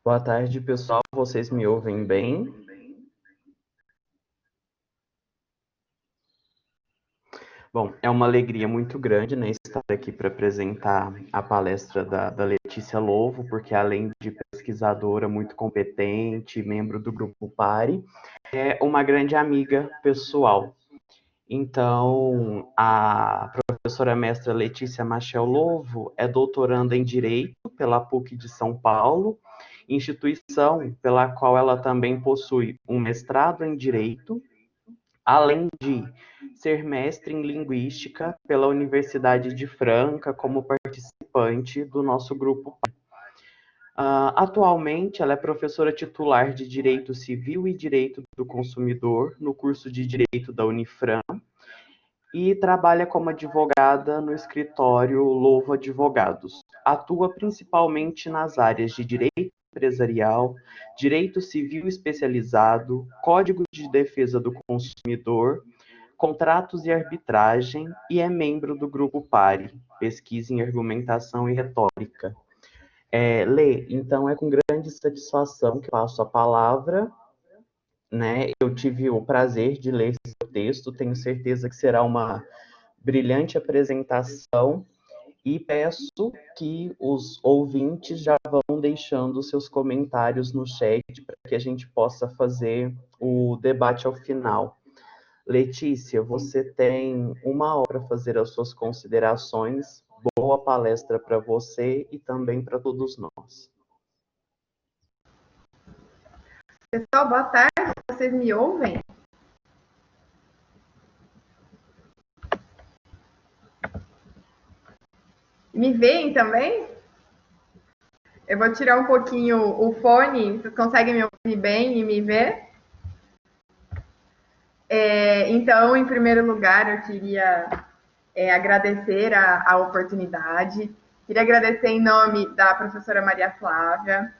Boa tarde, pessoal. Vocês me ouvem bem? Bom, é uma alegria muito grande, né, estar aqui para apresentar a palestra da Letícia Lovo, porque além de pesquisadora muito competente, membro do Grupo Pari, é uma grande amiga pessoal. Então, a professora mestra Letícia Machel Lovo é doutoranda em Direito pela PUC de São Paulo, instituição pela qual ela também possui um mestrado em Direito, além de ser mestre em Linguística pela Universidade de Franca como participante do nosso grupo. Atualmente, ela é professora titular de Direito Civil e Direito do Consumidor no curso de Direito da Unifran e trabalha como advogada no escritório Louvo Advogados. Atua principalmente nas áreas de direito empresarial, direito civil especializado, código de defesa do consumidor, contratos e arbitragem e é membro do grupo PARE, pesquisa em argumentação e retórica. Lê, então é com grande satisfação que passo a palavra, né? Eu tive o prazer de ler esse texto, tenho certeza que será uma brilhante apresentação e peço que os ouvintes já vão deixando seus comentários no chat para que a gente possa fazer o debate ao final. Letícia, você tem 1 hora para fazer as suas considerações. Boa palestra para você e também para todos nós. Pessoal, boa tarde. Vocês me ouvem? Me veem também? Eu vou tirar um pouquinho o fone. Vocês conseguem me ouvir bem e me ver? Então, em primeiro lugar, eu queria agradecer a oportunidade. Queria agradecer em nome da professora Maria Flávia.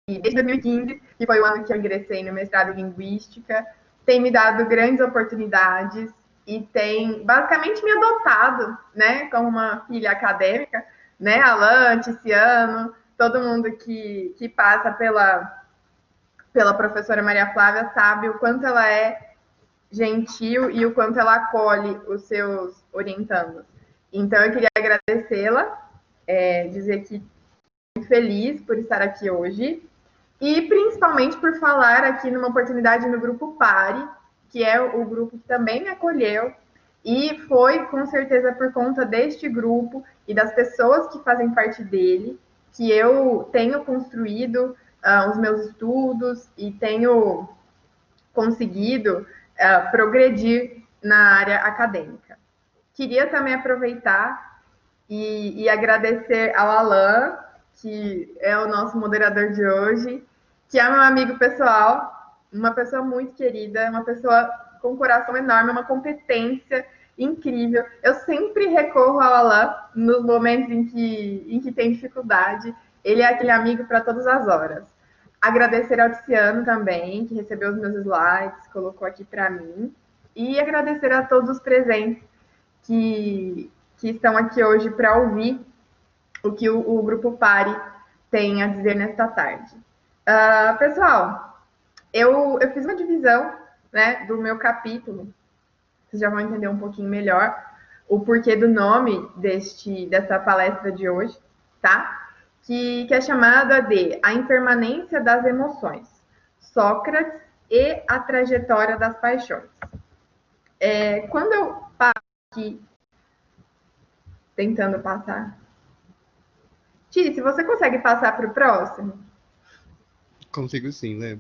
E desde 2015, que foi o ano que eu ingressei no mestrado em Linguística, tem me dado grandes oportunidades e tem basicamente me adotado, né, como uma filha acadêmica, né, Alan, Ticiano, todo mundo que passa pela professora Maria Flávia sabe o quanto ela é gentil e o quanto ela acolhe os seus orientandos. Então, eu queria agradecê-la, dizer que estou muito feliz por estar aqui hoje e principalmente por falar aqui numa oportunidade no grupo Pare, que é o grupo que também me acolheu, e foi com certeza por conta deste grupo e das pessoas que fazem parte dele que eu tenho construído os meus estudos e tenho conseguido progredir na área acadêmica. Queria também aproveitar e agradecer ao Alan, que é o nosso moderador de hoje, que é meu amigo pessoal, uma pessoa muito querida, uma pessoa com um coração enorme, uma competência incrível. Eu sempre recorro ao Alan nos momentos em que tem dificuldade. Ele é aquele amigo para todas as horas. Agradecer ao Tiziano também, que recebeu os meus slides, colocou aqui para mim. E agradecer a todos os presentes que estão aqui hoje para ouvir o que o Grupo Pare tem a dizer nesta tarde. Pessoal, eu fiz uma divisão, né, do meu capítulo, vocês já vão entender um pouquinho melhor o porquê do nome dessa palestra de hoje, tá? Que é chamada de A Impermanência das Emoções, Sócrates e a Trajetória das Paixões. Quando eu passo aqui tentando passar. Ti, se você consegue passar para o próximo? Consigo sim, né?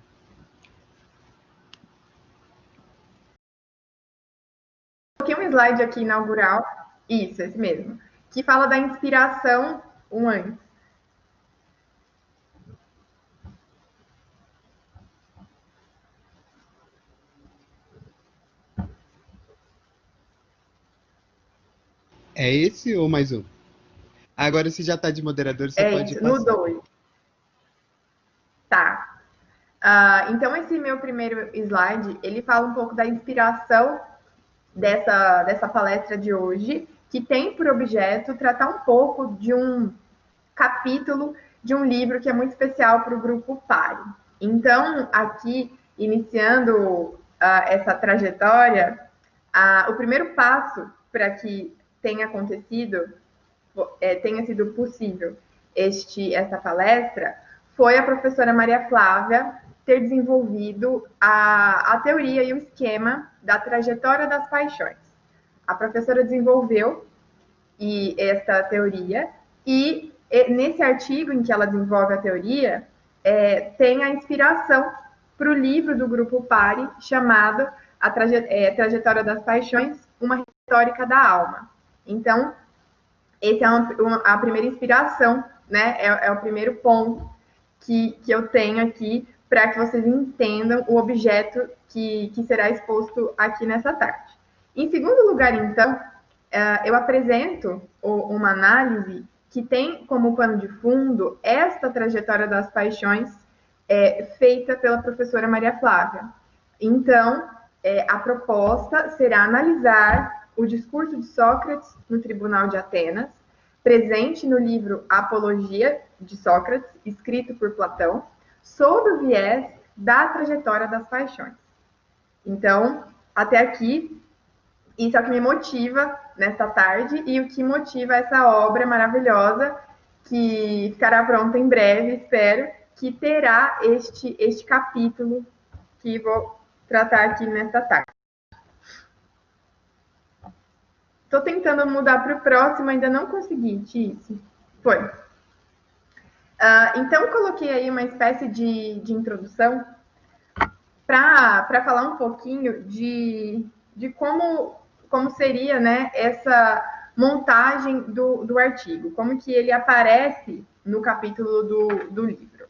Coloquei um slide aqui inaugural, isso, esse mesmo, que fala da inspiração antes. É esse ou mais um? Agora, se já tá de moderador, você pode Isso, no passar. 2. Tá. Então, esse meu primeiro slide, ele fala um pouco da inspiração dessa palestra de hoje, que tem por objeto tratar um pouco de um capítulo de um livro que é muito especial para o grupo Pare. Então, aqui, iniciando essa trajetória, o primeiro passo para que tenha acontecido, tenha sido possível essa palestra, foi a professora Maria Flávia ter desenvolvido a teoria e o esquema da trajetória das paixões. A professora desenvolveu essa teoria e nesse artigo em que ela desenvolve a teoria, tem a inspiração para o livro do Grupo Pare, chamado Trajetória das Paixões, uma retórica da alma. Então, essa é a primeira inspiração, né? É o primeiro ponto que eu tenho aqui para que vocês entendam o objeto que será exposto aqui nessa tarde. Em segundo lugar, então, eu apresento uma análise que tem como pano de fundo esta trajetória das paixões feita pela professora Maria Flávia. Então, a proposta será analisar o discurso de Sócrates no Tribunal de Atenas, presente no livro Apologia de Sócrates, escrito por Platão, sob o viés da trajetória das paixões. Então, até aqui, isso é o que me motiva nesta tarde e o que motiva essa obra maravilhosa que ficará pronta em breve, espero, que terá este capítulo que vou tratar aqui nesta tarde. Estou tentando mudar para o próximo, ainda não consegui, Tice. Foi. Então, coloquei aí uma espécie de introdução para falar um pouquinho de como seria, né, essa montagem do artigo, como que ele aparece no capítulo do livro.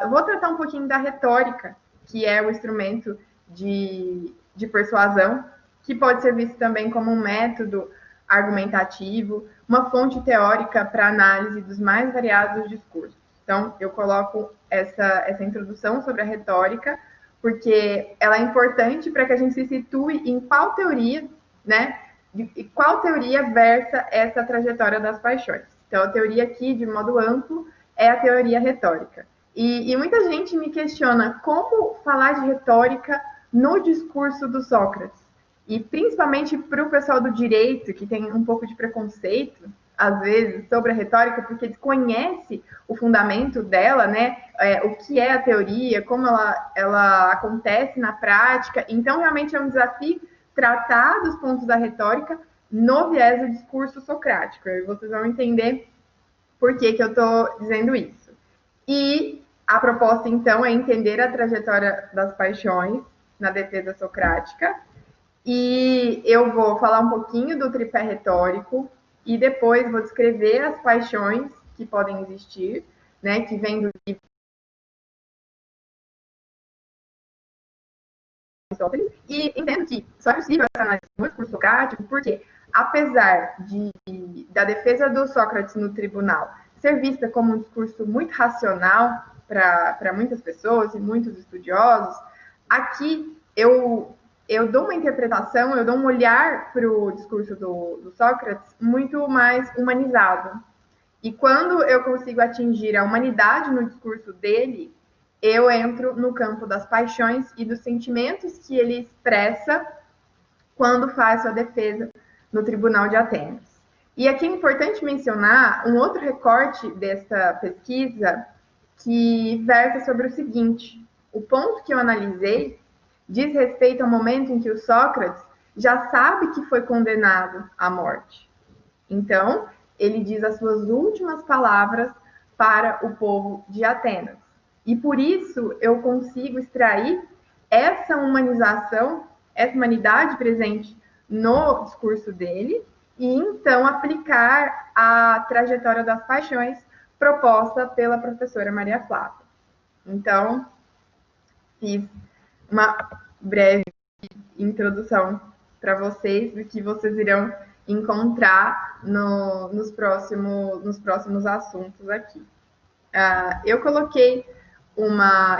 Eu vou tratar um pouquinho da retórica, que é o instrumento de persuasão, que pode ser visto também como um método argumentativo, uma fonte teórica para análise dos mais variados discursos. Então, eu coloco essa introdução sobre a retórica, porque ela é importante para que a gente se situe em qual teoria, né? E qual teoria versa essa trajetória das paixões. Então, a teoria aqui, de modo amplo, é a teoria retórica. E muita gente me questiona como falar de retórica no discurso do Sócrates. E principalmente para o pessoal do direito, que tem um pouco de preconceito, às vezes, sobre a retórica, porque desconhece o fundamento dela, né? O que é a teoria, como ela acontece na prática. Então, realmente é um desafio tratar dos pontos da retórica no viés do discurso socrático. E vocês vão entender por que eu estou dizendo isso. E a proposta, então, é entender a trajetória das paixões na defesa socrática. E eu vou falar um pouquinho do tripé retórico e depois vou descrever as paixões que podem existir, né, que vem do livro Aristóteles. E entendo que só é possível essa análise no discurso socrático porque, apesar da defesa do Sócrates no tribunal ser vista como um discurso muito racional para muitas pessoas e muitos estudiosos, aqui eu dou uma interpretação, eu dou um olhar para o discurso do Sócrates muito mais humanizado. E quando eu consigo atingir a humanidade no discurso dele, eu entro no campo das paixões e dos sentimentos que ele expressa quando faz sua defesa no Tribunal de Atenas. E aqui é importante mencionar um outro recorte dessa pesquisa que versa sobre o seguinte: o ponto que eu analisei diz respeito ao momento em que o Sócrates já sabe que foi condenado à morte. Então, ele diz as suas últimas palavras para o povo de Atenas. E por isso eu consigo extrair essa humanização, essa humanidade presente no discurso dele, e então aplicar a trajetória das paixões proposta pela professora Maria Flávia. Então, fiz uma breve introdução para vocês do que vocês irão encontrar nos próximos assuntos aqui. Eu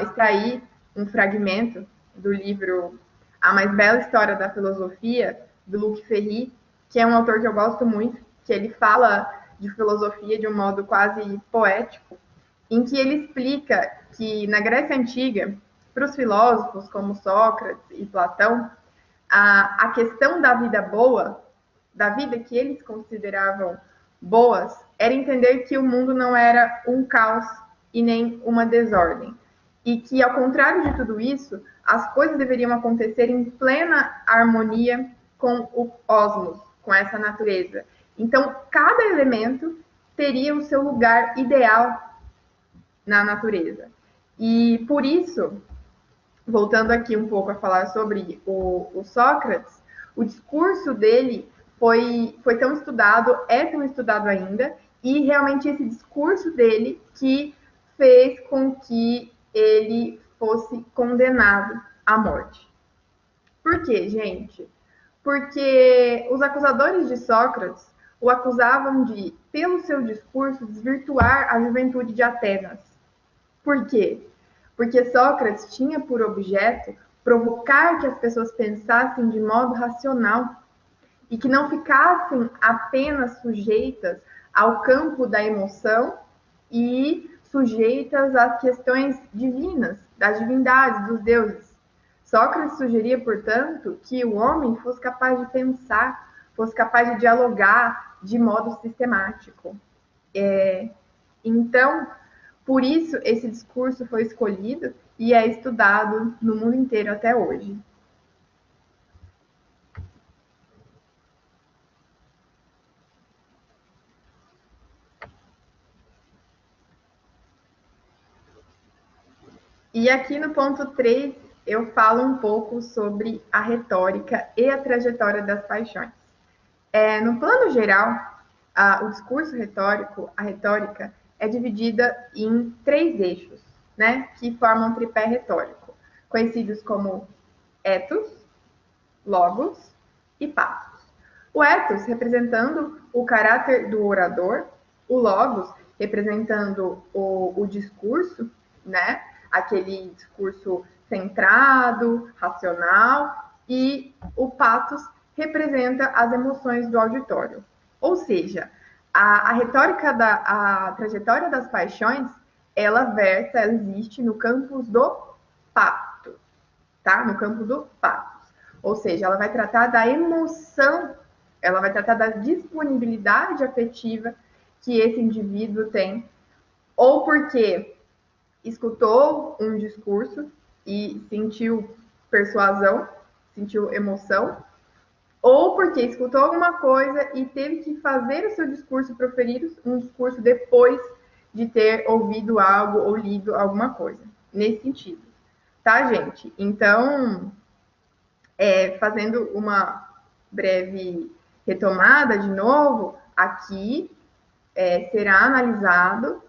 extraí um fragmento do livro A Mais Bela História da Filosofia, do Luc Ferry, que é um autor que eu gosto muito, que ele fala de filosofia de um modo quase poético, em que ele explica que na Grécia Antiga, para os filósofos como Sócrates e Platão, a questão da vida boa, da vida que eles consideravam boas, era entender que o mundo não era um caos e nem uma desordem. E que, ao contrário de tudo isso, as coisas deveriam acontecer em plena harmonia com o cosmos, com essa natureza. Então, cada elemento teria o seu lugar ideal na natureza. E por isso, voltando aqui um pouco a falar sobre o Sócrates, o discurso dele foi tão estudado, é tão estudado ainda, e realmente esse discurso dele que fez com que ele fosse condenado à morte. Por quê, gente? Porque os acusadores de Sócrates o acusavam de, pelo seu discurso, desvirtuar a juventude de Atenas. Por quê? Porque Sócrates tinha por objeto provocar que as pessoas pensassem de modo racional e que não ficassem apenas sujeitas ao campo da emoção e sujeitas às questões divinas, das divindades, dos deuses. Sócrates sugeria, portanto, que o homem fosse capaz de pensar, fosse capaz de dialogar de modo sistemático. Então, por isso, esse discurso foi escolhido e é estudado no mundo inteiro até hoje. E aqui no ponto 3, eu falo um pouco sobre a retórica e a trajetória das paixões. No plano geral, o discurso retórico, a retórica, é dividida em 3 eixos, né, que formam um tripé retórico, conhecidos como ethos, logos e pathos. O ethos representando o caráter do orador, o logos representando o discurso, né, aquele discurso centrado, racional, e o pathos representa as emoções do auditório. Ou seja, a retórica a trajetória das paixões, ela existe no campo do pathos, tá? No campo do pathos. Ou seja, ela vai tratar da emoção, ela vai tratar da disponibilidade afetiva que esse indivíduo tem, ou porque escutou um discurso e sentiu persuasão, sentiu emoção, ou porque escutou alguma coisa e teve que fazer o seu discurso, proferir um discurso depois de ter ouvido algo ou lido alguma coisa. Nesse sentido. Tá, gente? Então, fazendo uma breve retomada de novo, aqui será analisado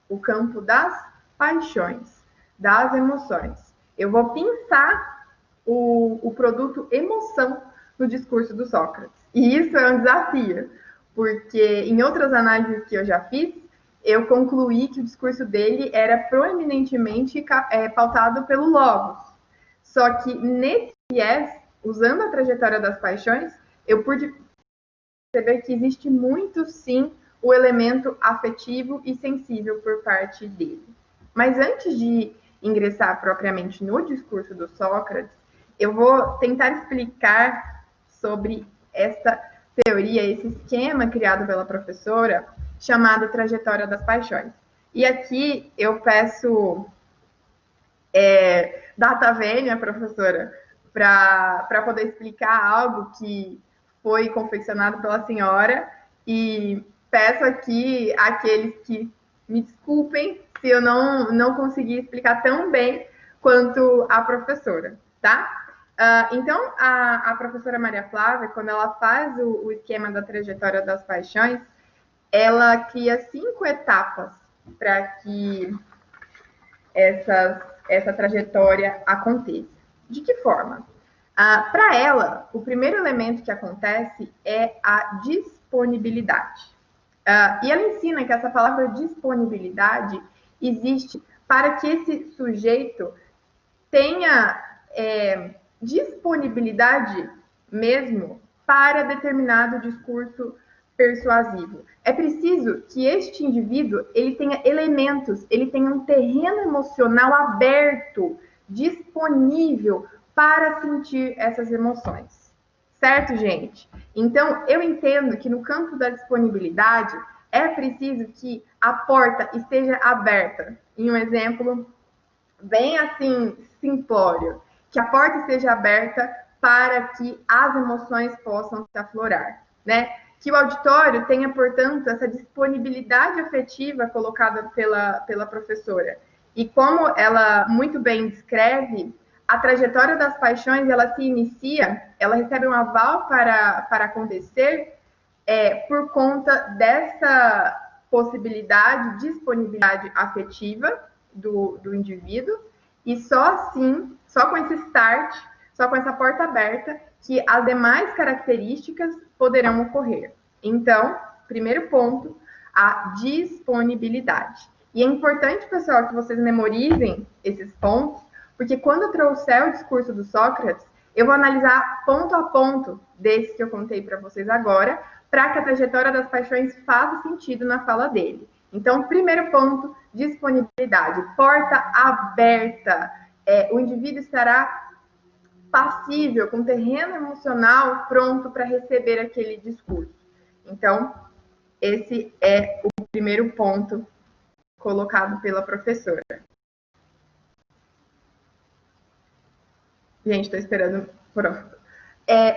o campo das paixões, das emoções. Eu vou pensar o produto emoção no discurso do Sócrates. E isso é um desafio, porque em outras análises que eu já fiz, eu concluí que o discurso dele era proeminentemente pautado pelo logos. Só que nesse viés, usando a trajetória das paixões, eu pude perceber que existe muito, sim, o elemento afetivo e sensível por parte dele. Mas antes de ingressar propriamente no discurso do Sócrates, eu vou tentar explicar sobre essa teoria, esse esquema criado pela professora, chamado Trajetória das Paixões. E aqui eu peço data vênia, professora, para poder explicar algo que foi confeccionado pela senhora, e peço aqui àqueles que me desculpem se eu não consegui explicar tão bem quanto a professora, tá? Então, a professora Maria Flávia, quando ela faz o esquema da trajetória das paixões, ela cria 5 etapas para que essa trajetória aconteça. De que forma? Para ela, o primeiro elemento que acontece é a disponibilidade. E ela ensina que essa palavra disponibilidade existe para que esse sujeito tenha disponibilidade mesmo para determinado discurso persuasivo. É preciso que este indivíduo ele tenha elementos, ele tenha um terreno emocional aberto, disponível para sentir essas emoções. Certo, gente? Então, eu entendo que no campo da disponibilidade, é preciso que a porta esteja aberta. Em um exemplo bem assim, simplório, que a porta esteja aberta para que as emoções possam se aflorar, né? Que o auditório tenha, portanto, essa disponibilidade afetiva colocada pela professora. E como ela muito bem descreve, a trajetória das paixões, ela se inicia, ela recebe um aval para acontecer por conta dessa possibilidade, disponibilidade afetiva do indivíduo, e só assim, só com esse start, só com essa porta aberta, que as demais características poderão ocorrer. Então, primeiro ponto, a disponibilidade. E é importante, pessoal, que vocês memorizem esses pontos, porque quando eu trouxer o discurso do Sócrates, eu vou analisar ponto a ponto desse que eu contei para vocês agora, para que a trajetória das paixões faça sentido na fala dele. Então, primeiro ponto, disponibilidade, porta aberta. O indivíduo estará passível, com terreno emocional pronto para receber aquele discurso. Então, esse é o primeiro ponto colocado pela professora. Gente, estou esperando. Pronto.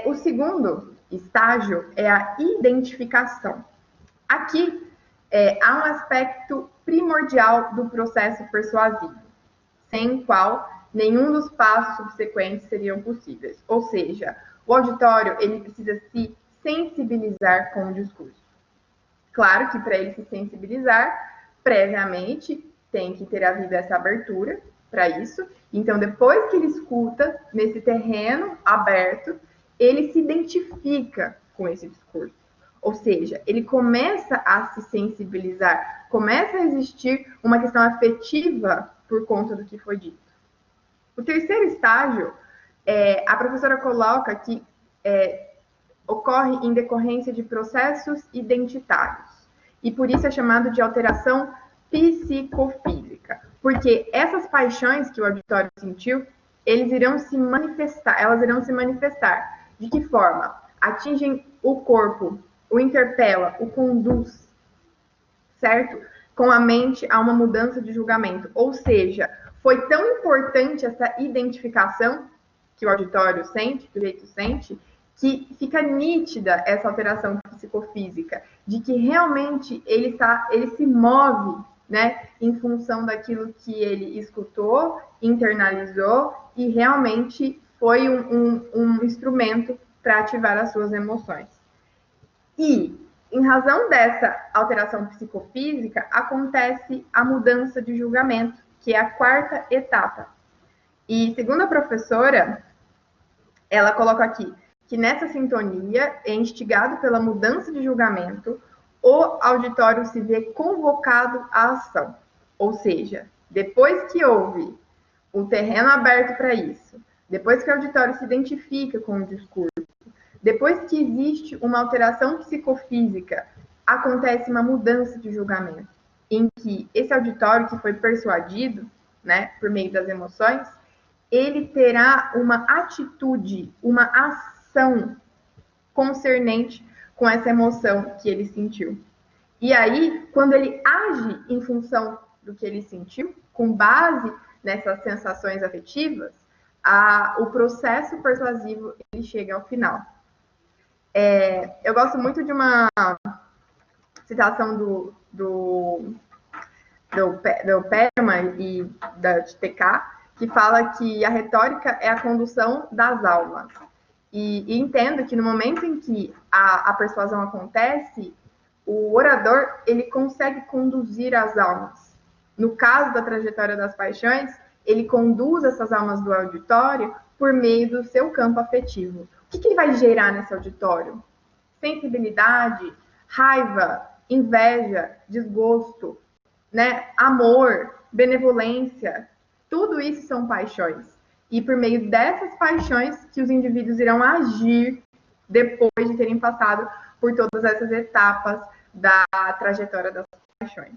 O segundo estágio é a identificação. Aqui há um aspecto primordial do processo persuasivo, sem o qual nenhum dos passos subsequentes seriam possíveis. Ou seja, o auditório ele precisa se sensibilizar com o discurso. Claro que para ele se sensibilizar, previamente tem que ter havido essa abertura para isso. Então, depois que ele escuta nesse terreno aberto, ele se identifica com esse discurso. Ou seja, ele começa a se sensibilizar, começa a existir uma questão afetiva por conta do que foi dito. O terceiro estágio, a professora coloca que ocorre em decorrência de processos identitários. E por isso é chamado de alteração psicofísica. Porque essas paixões que o auditório sentiu, elas irão se manifestar. De que forma? Atingem o corpo, o interpela, o conduz, certo? Com a mente a uma mudança de julgamento. Ou seja, foi tão importante essa identificação que o auditório sente, que o sujeito sente, que fica nítida essa alteração psicofísica, de que realmente ele se move, né, em função daquilo que ele escutou, internalizou e realmente foi um instrumento para ativar as suas emoções. E, em razão dessa alteração psicofísica, acontece a mudança de julgamento, que é a quarta etapa. E, segundo a professora, ela coloca aqui que nessa sintonia é instigado pela mudança de julgamento, o auditório se vê convocado à ação. Ou seja, depois que houve o terreno aberto para isso, depois que o auditório se identifica com o discurso, depois que existe uma alteração psicofísica, acontece uma mudança de julgamento, em que esse auditório que foi persuadido, né, por meio das emoções, ele terá uma atitude, uma ação concernente com essa emoção que ele sentiu. E aí, quando ele age em função do que ele sentiu, com base nessas sensações afetivas, o processo persuasivo ele chega ao final. Eu gosto muito de uma citação do Perman e da TK, que fala que a retórica é a condução das almas. E entendo que no momento em que a persuasão acontece, o orador ele consegue conduzir as almas. No caso da trajetória das paixões, ele conduz essas almas do auditório por meio do seu campo afetivo. O que ele vai gerar nesse auditório? Sensibilidade, raiva, inveja, desgosto, né? Amor, benevolência. Tudo isso são paixões. E por meio dessas paixões que os indivíduos irão agir depois de terem passado por todas essas etapas da trajetória das paixões.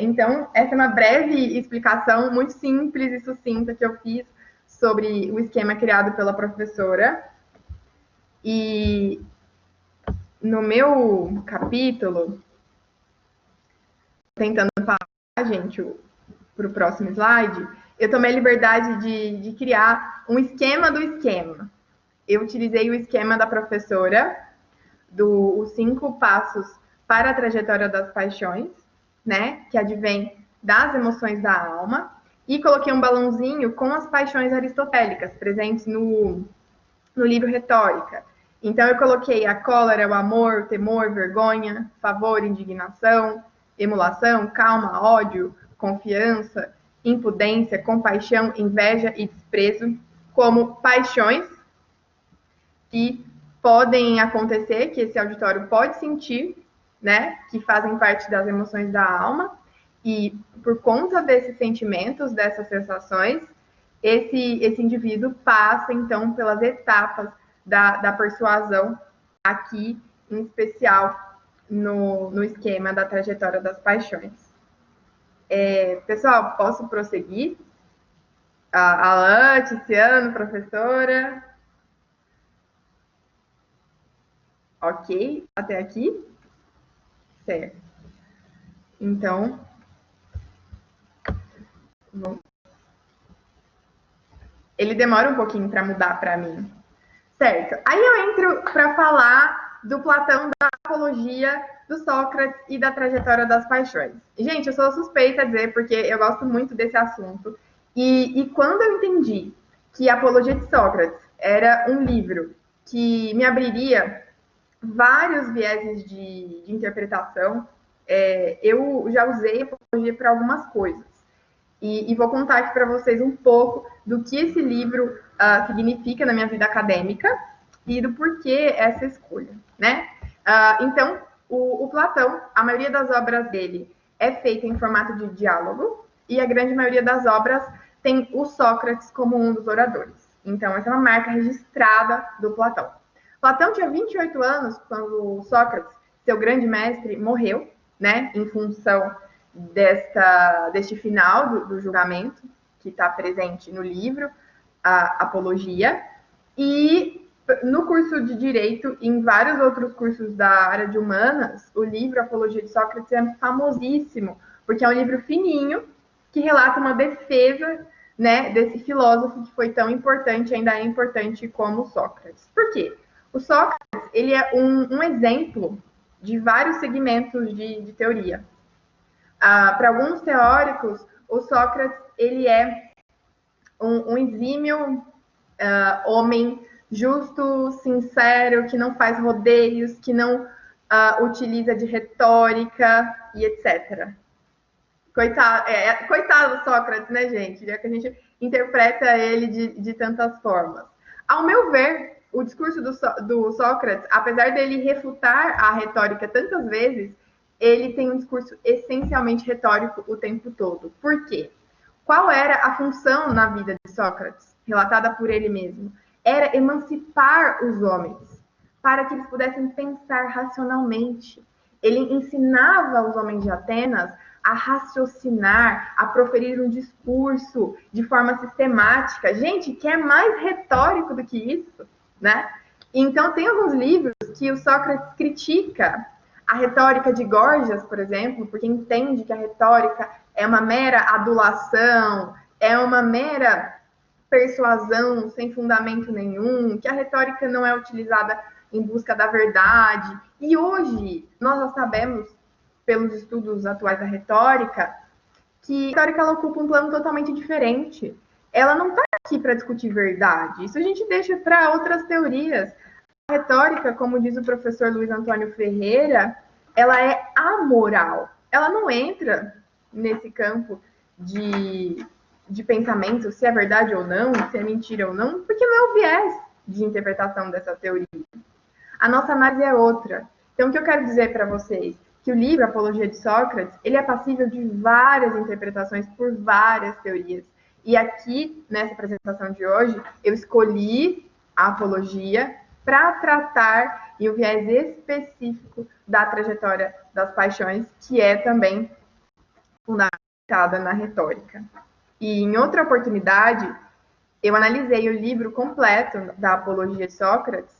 Então, essa é uma breve explicação, muito simples e sucinta, que eu fiz sobre o esquema criado pela professora. E no meu capítulo, tentando falar, gente, para o próximo slide, eu tomei a liberdade de criar um esquema do esquema. Eu utilizei o esquema da professora, os 5 passos para a trajetória das paixões, né, que advém das emoções da alma, e coloquei um balãozinho com as paixões aristotélicas presentes no livro Retórica. Então, eu coloquei a cólera, o amor, o temor, vergonha, favor, indignação, emulação, calma, ódio, confiança, impudência, compaixão, inveja e desprezo como paixões que podem acontecer, que esse auditório pode sentir, né, que fazem parte das emoções da alma, e por conta desses sentimentos, dessas sensações, esse indivíduo passa, então, pelas etapas da persuasão, aqui, em especial, no esquema da trajetória das paixões. Pessoal, posso prosseguir? Alain, Tiziano, professora. Ok, até aqui? Certo. Então, ele demora um pouquinho para mudar para mim. Certo. Aí eu entro para falar do Platão, da apologia, do Sócrates e da trajetória das paixões. Gente, eu sou suspeita a dizer, porque eu gosto muito desse assunto. E quando eu entendi que a Apologia de Sócrates era um livro que me abriria vários vieses de interpretação, eu já usei a apologia para algumas coisas. E vou contar aqui para vocês um pouco do que esse livro significa na minha vida acadêmica e do porquê essa escolha, né? Então, o Platão, a maioria das obras dele é feita em formato de diálogo e a grande maioria das obras tem o Sócrates como um dos oradores. Então, essa é uma marca registrada do Platão. Platão tinha 28 anos quando Sócrates, seu grande mestre, morreu, né, em função deste final do julgamento, que está presente no livro, a Apologia, e no curso de Direito, e em vários outros cursos da área de Humanas, o livro Apologia de Sócrates é famosíssimo, porque é um livro fininho, que relata uma defesa, né, desse filósofo que foi tão importante, ainda é importante como Sócrates. Por quê? O Sócrates, ele é um exemplo de vários segmentos de teoria. Para alguns teóricos, o Sócrates ele é um exímio homem justo, sincero, que não faz rodeios, que não utiliza de retórica e etc. Coitado do Sócrates, né, gente? Já que a gente interpreta ele de tantas formas. Ao meu ver, o discurso do Sócrates, apesar dele refutar a retórica tantas vezes, ele tem um discurso essencialmente retórico o tempo todo. Por quê? Qual era a função na vida de Sócrates, relatada por ele mesmo? Era emancipar os homens, para que eles pudessem pensar racionalmente. Ele ensinava os homens de Atenas a raciocinar, a proferir um discurso de forma sistemática. Gente, que é mais retórico do que isso, né? Então, tem alguns livros que o Sócrates critica a retórica de Gorgias, por exemplo, porque entende que a retórica é uma mera adulação, é uma mera persuasão sem fundamento nenhum, que a retórica não é utilizada em busca da verdade. E hoje, nós já sabemos, pelos estudos atuais da retórica, que a retórica ela ocupa um plano totalmente diferente. Ela não está aqui para discutir verdade. Isso a gente deixa para outras teorias. A retórica, como diz o professor Luiz Antônio Ferreira, ela é amoral. Ela não entra nesse campo de pensamento, se é verdade ou não, se é mentira ou não, porque não é o viés de interpretação dessa teoria. A nossa análise é outra. Então, o que eu quero dizer para vocês? Que o livro Apologia de Sócrates, ele é passível de várias interpretações por várias teorias. E aqui, nessa apresentação de hoje, eu escolhi a apologia para tratar em um viés específico da trajetória das paixões, que é também fundamentada na retórica. E em outra oportunidade, eu analisei o livro completo da Apologia de Sócrates,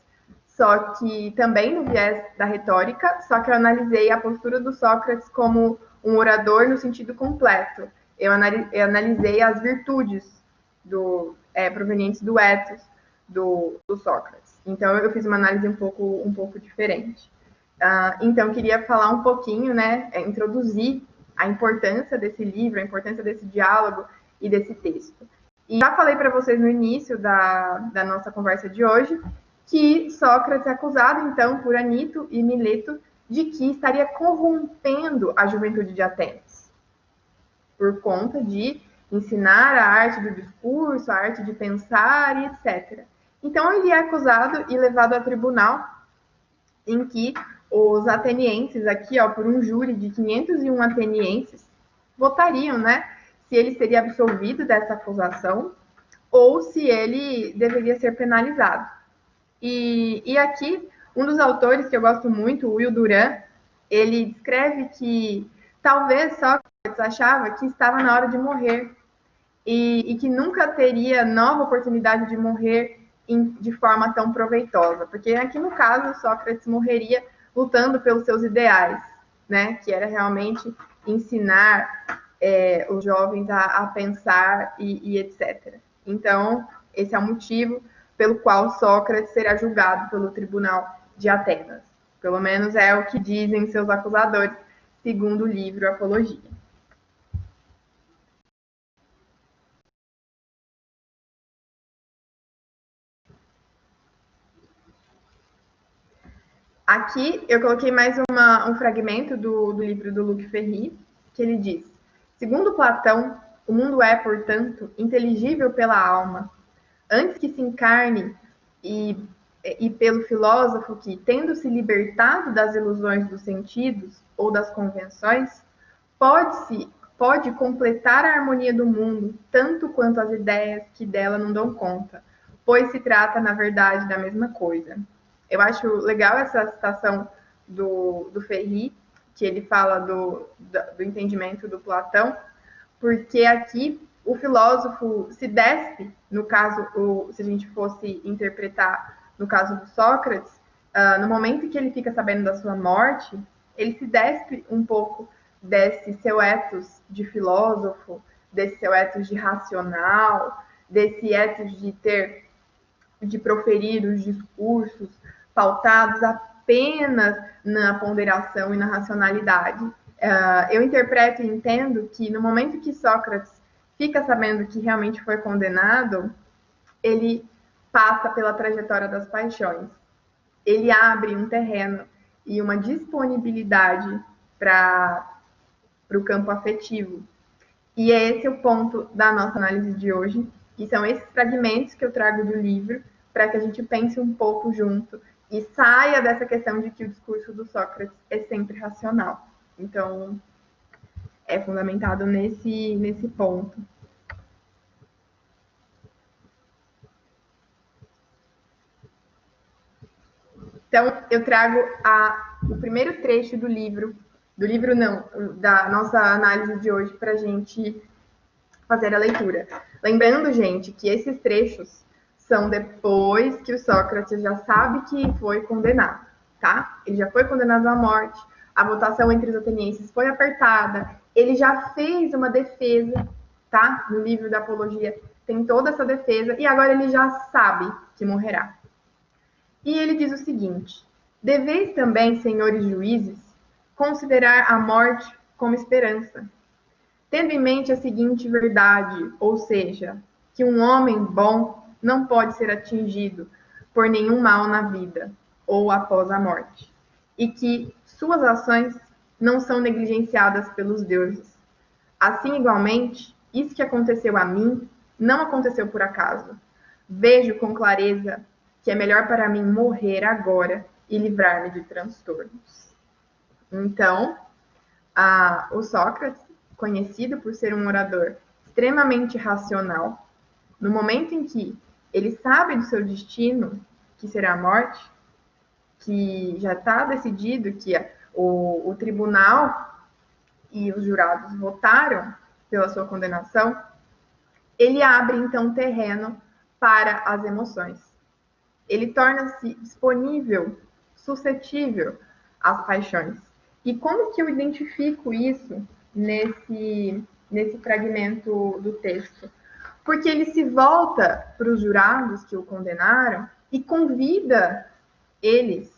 só que também no viés da retórica, só que eu analisei a postura do Sócrates como um orador no sentido completo. Eu analisei as virtudes provenientes do ethos do Sócrates. Então, eu fiz uma análise um pouco diferente. Então, eu queria falar um pouquinho, né, introduzir a importância desse livro, a importância desse diálogo e desse texto. E já falei para vocês no início da nossa conversa de hoje que Sócrates é acusado, então, por Anito e Mileto de que estaria corrompendo a juventude de Atenas, por conta de ensinar a arte do discurso, a arte de pensar e etc. Então, ele é acusado e levado a tribunal, em que os atenienses, aqui, por um júri de 501 atenienses, votariam, né, se ele seria absolvido dessa acusação ou se ele deveria ser penalizado. E aqui, um dos autores que eu gosto muito, o Will Durant, ele descreve que talvez Sócrates achava que estava na hora de morrer e que nunca teria nova oportunidade de morrer de forma tão proveitosa. Porque aqui, no caso, Sócrates morreria lutando pelos seus ideais, né? Que era realmente ensinar os jovens a pensar e etc. Então, esse é o motivo pelo qual Sócrates será julgado pelo tribunal de Atenas. Pelo menos é o que dizem seus acusadores, segundo o livro Apologia. Aqui eu coloquei mais um fragmento do livro do Luc Ferry, que ele diz: segundo Platão, o mundo é, portanto, inteligível pela alma, antes que se encarne, e pelo filósofo que, tendo se libertado das ilusões dos sentidos ou das convenções, pode completar a harmonia do mundo, tanto quanto as ideias que dela não dão conta, pois se trata, na verdade, da mesma coisa. Eu acho legal essa citação do Ferry, que ele fala do entendimento do Platão, porque aqui o filósofo se despe, no caso, se a gente fosse interpretar no caso do Sócrates, no momento que ele fica sabendo da sua morte, ele se despe um pouco desse seu ethos de filósofo, desse seu ethos de racional, desse ethos de proferir os discursos pautados apenas na ponderação e na racionalidade. Eu interpreto e entendo que no momento que Sócrates fica sabendo que realmente foi condenado, ele passa pela trajetória das paixões. Ele abre um terreno e uma disponibilidade para o campo afetivo. E esse é o ponto da nossa análise de hoje. E são esses fragmentos que eu trago do livro para que a gente pense um pouco junto e saia dessa questão de que o discurso do Sócrates é sempre racional. Então, é fundamentado nesse ponto. Então, eu trago o primeiro trecho do livro não, da nossa análise de hoje para a gente fazer a leitura. Lembrando, gente, que esses trechos são depois que o Sócrates já sabe que foi condenado, tá? Ele já foi condenado à morte, a votação entre os atenienses foi apertada, ele já fez uma defesa, tá? No livro da Apologia tem toda essa defesa, e agora ele já sabe que morrerá. E ele diz o seguinte: deveis também, senhores juízes, considerar a morte como esperança, tendo em mente a seguinte verdade, ou seja, que um homem bom não pode ser atingido por nenhum mal na vida ou após a morte, e que suas ações não são negligenciadas pelos deuses. Assim, igualmente, isso que aconteceu a mim não aconteceu por acaso. Vejo com clareza que é melhor para mim morrer agora e livrar-me de transtornos. Então, o Sócrates, conhecido por ser um orador extremamente racional, no momento em que ele sabe do seu destino, que será a morte, que já está decidido que o tribunal e os jurados votaram pela sua condenação, ele abre, então, terreno para as emoções. Ele torna-se disponível, suscetível às paixões. E como que eu identifico isso nesse fragmento do texto? Porque ele se volta para os jurados que o condenaram e convida eles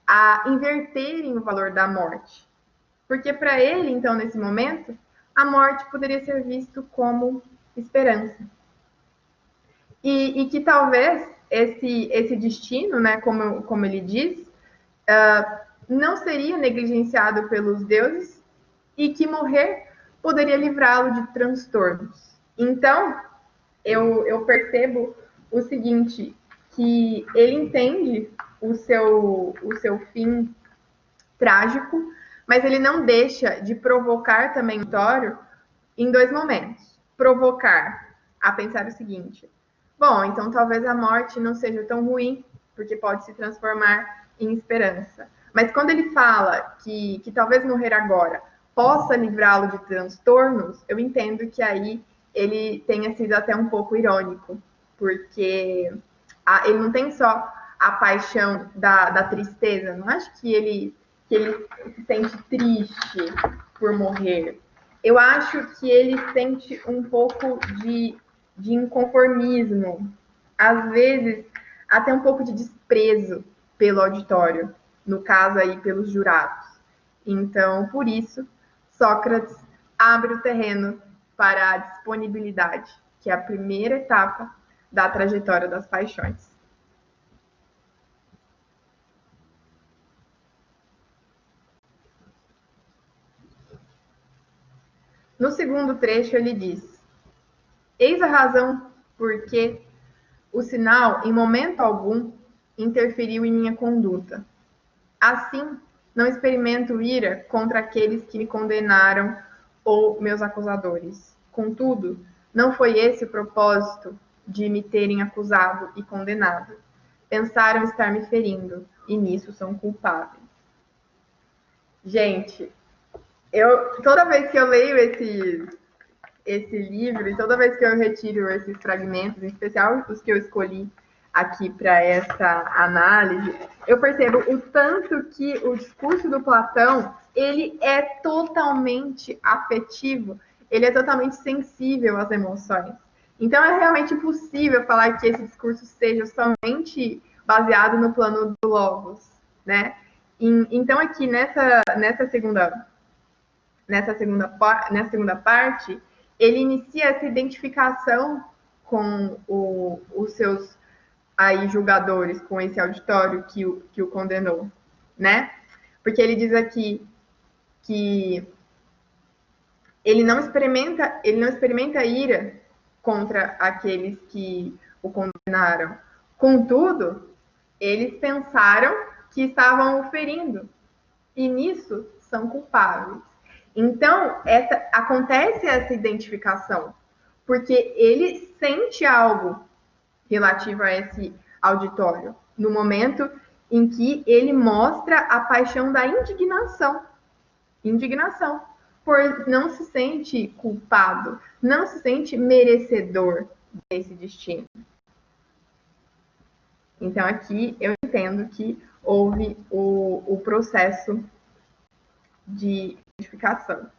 a inverterem o valor da morte. Porque para ele, então, nesse momento, a morte poderia ser visto como esperança. E que talvez esse destino, né, como ele diz, não seria negligenciado pelos deuses e que morrer poderia livrá-lo de transtornos. Então, eu percebo o seguinte, que ele entende o seu fim trágico, mas ele não deixa de provocar também o auditório em dois momentos. Provocar a pensar o seguinte: bom, então talvez a morte não seja tão ruim, porque pode se transformar em esperança. Mas quando ele fala que talvez morrer agora possa livrá-lo de transtornos, eu entendo que aí ele tenha sido até um pouco irônico, porque ele não tem só a paixão da tristeza, não acho que ele se sente triste por morrer. Eu acho que ele sente um pouco de inconformismo, às vezes até um pouco de desprezo pelo auditório, no caso aí pelos jurados. Então, por isso, Sócrates abre o terreno para a disponibilidade, que é a primeira etapa da trajetória das paixões. No segundo trecho, ele diz: eis a razão por que o sinal, em momento algum, interferiu em minha conduta. Assim, não experimento ira contra aqueles que me condenaram ou meus acusadores. Contudo, não foi esse o propósito de me terem acusado e condenado. Pensaram estar me ferindo, e nisso são culpáveis. Gente, toda vez que eu leio esse livro, e toda vez que eu retiro esses fragmentos, em especial os que eu escolhi aqui para essa análise, eu percebo o tanto que o discurso do Platão, ele é totalmente afetivo, ele é totalmente sensível às emoções. Então, é realmente impossível falar que esse discurso seja somente baseado no plano do Logos, né? Então, aqui nessa segunda parte, ele inicia essa identificação com os seus aí julgadores, com esse auditório que o condenou, né? Porque ele diz aqui que ele não experimenta ira contra aqueles que o condenaram. Contudo, eles pensaram que estavam o ferindo, e nisso são culpáveis. Então, acontece essa identificação, porque ele sente algo relativo a esse auditório, no momento em que ele mostra a paixão da indignação, por não se sente culpado, não se sente merecedor desse destino. Então, aqui eu entendo que houve o processo de identificação.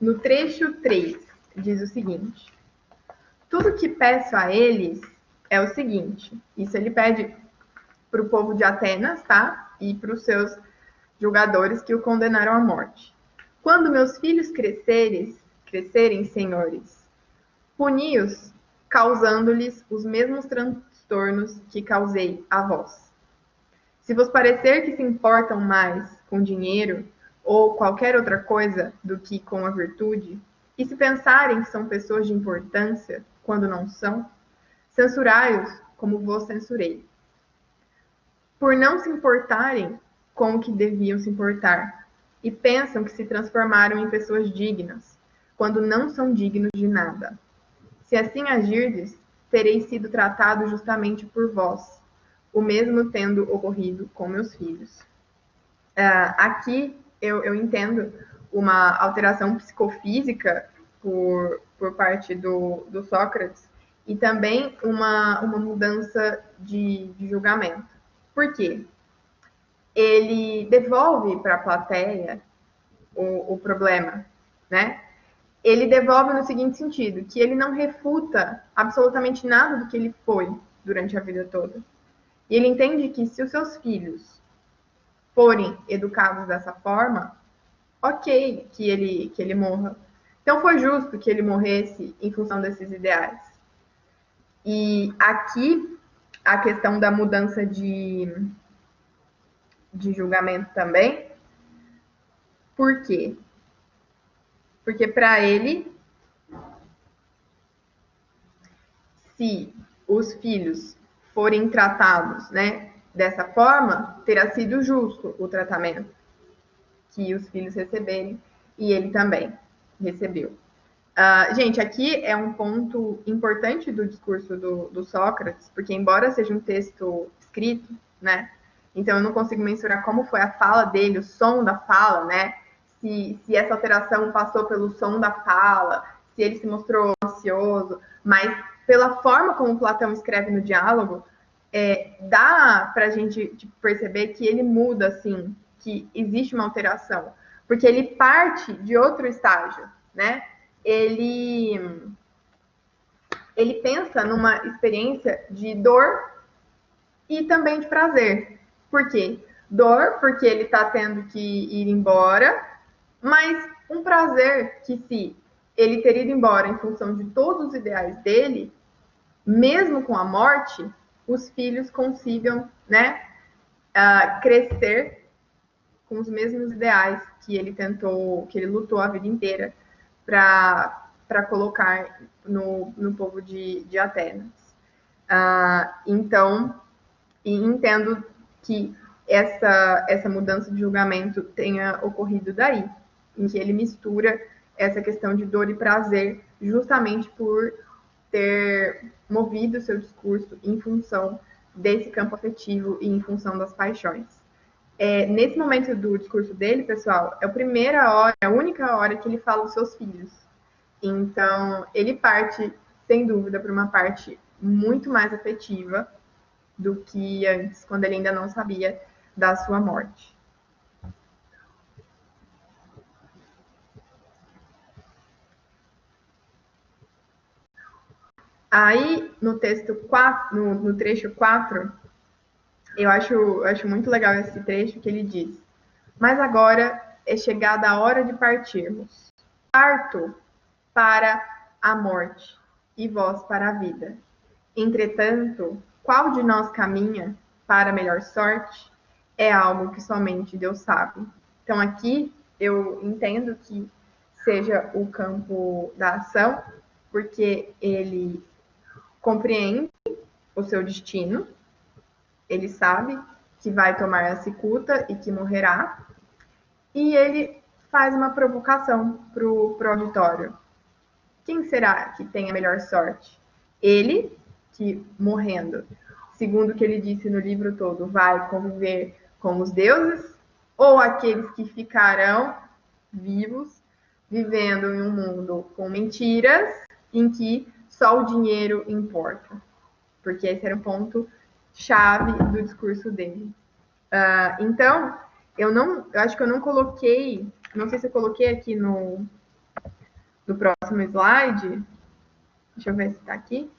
No trecho 3, diz o seguinte: tudo que peço a eles é o seguinte. Isso ele pede para o povo de Atenas, tá? E para os seus julgadores que o condenaram à morte. Quando meus filhos crescerem, senhores, puni-os, causando-lhes os mesmos transtornos que causei a vós. Se vos parecer que se importam mais com dinheiro ou qualquer outra coisa do que com a virtude, e se pensarem que são pessoas de importância quando não são, censurai-os como vos censurei. Por não se importarem com o que deviam se importar, e pensam que se transformaram em pessoas dignas, quando não são dignos de nada. Se assim agirdes, terei sido tratado justamente por vós, o mesmo tendo ocorrido com meus filhos. Aqui eu entendo uma alteração psicofísica por parte do Sócrates e também uma mudança de julgamento. Por quê? Ele devolve para a plateia o problema, né? Ele devolve no seguinte sentido, que ele não refuta absolutamente nada do que ele foi durante a vida toda. E ele entende que se os seus filhos forem educados dessa forma, ok que ele morra. Então foi justo que ele morresse em função desses ideais. E aqui a questão da mudança de julgamento também. Por quê? Porque para ele, se os filhos forem tratados, né, dessa forma, terá sido justo o tratamento que os filhos receberem, e ele também recebeu. Gente, aqui é um ponto importante do discurso do Sócrates, porque embora seja um texto escrito, né, então eu não consigo mensurar como foi a fala dele, o som da fala, né, se essa alteração passou pelo som da fala, se ele se mostrou ansioso, mas pela forma como Platão escreve no diálogo, dá para a gente perceber que ele muda, assim, que existe uma alteração, porque ele parte de outro estágio, né? Ele pensa numa experiência de dor e também de prazer. Por quê? Dor, porque ele está tendo que ir embora, mas um prazer que, se ele ter ido embora em função de todos os ideais dele, mesmo com a morte, os filhos consigam, né, crescer com os mesmos ideais que ele tentou, que ele lutou a vida inteira para colocar no povo de Atenas. Então, entendo que essa mudança de julgamento tenha ocorrido daí, em que ele mistura essa questão de dor e prazer, justamente por ter movido o seu discurso em função desse campo afetivo e em função das paixões. Nesse momento do discurso dele, pessoal, é a primeira hora, é a única hora que ele fala os seus filhos. Então, ele parte, sem dúvida, para uma parte muito mais afetiva do que antes, quando ele ainda não sabia da sua morte. Aí, no texto 4, no trecho 4, eu acho muito legal esse trecho que ele diz: mas agora é chegada a hora de partirmos. Parto para a morte e vós para a vida. Entretanto, qual de nós caminha para a melhor sorte é algo que somente Deus sabe. Então aqui eu entendo que seja o campo da ação, porque ele compreende o seu destino, ele sabe que vai tomar a cicuta e que morrerá, e ele faz uma provocação para o auditório. Quem será que tem a melhor sorte? Ele, que morrendo, segundo o que ele disse no livro todo, vai conviver com os deuses, ou aqueles que ficarão vivos, vivendo em um mundo com mentiras, em que só o dinheiro importa? Porque esse era o ponto chave do discurso dele. Então, eu acho que eu não coloquei, não sei se eu coloquei aqui no próximo slide. Deixa eu ver se está aqui.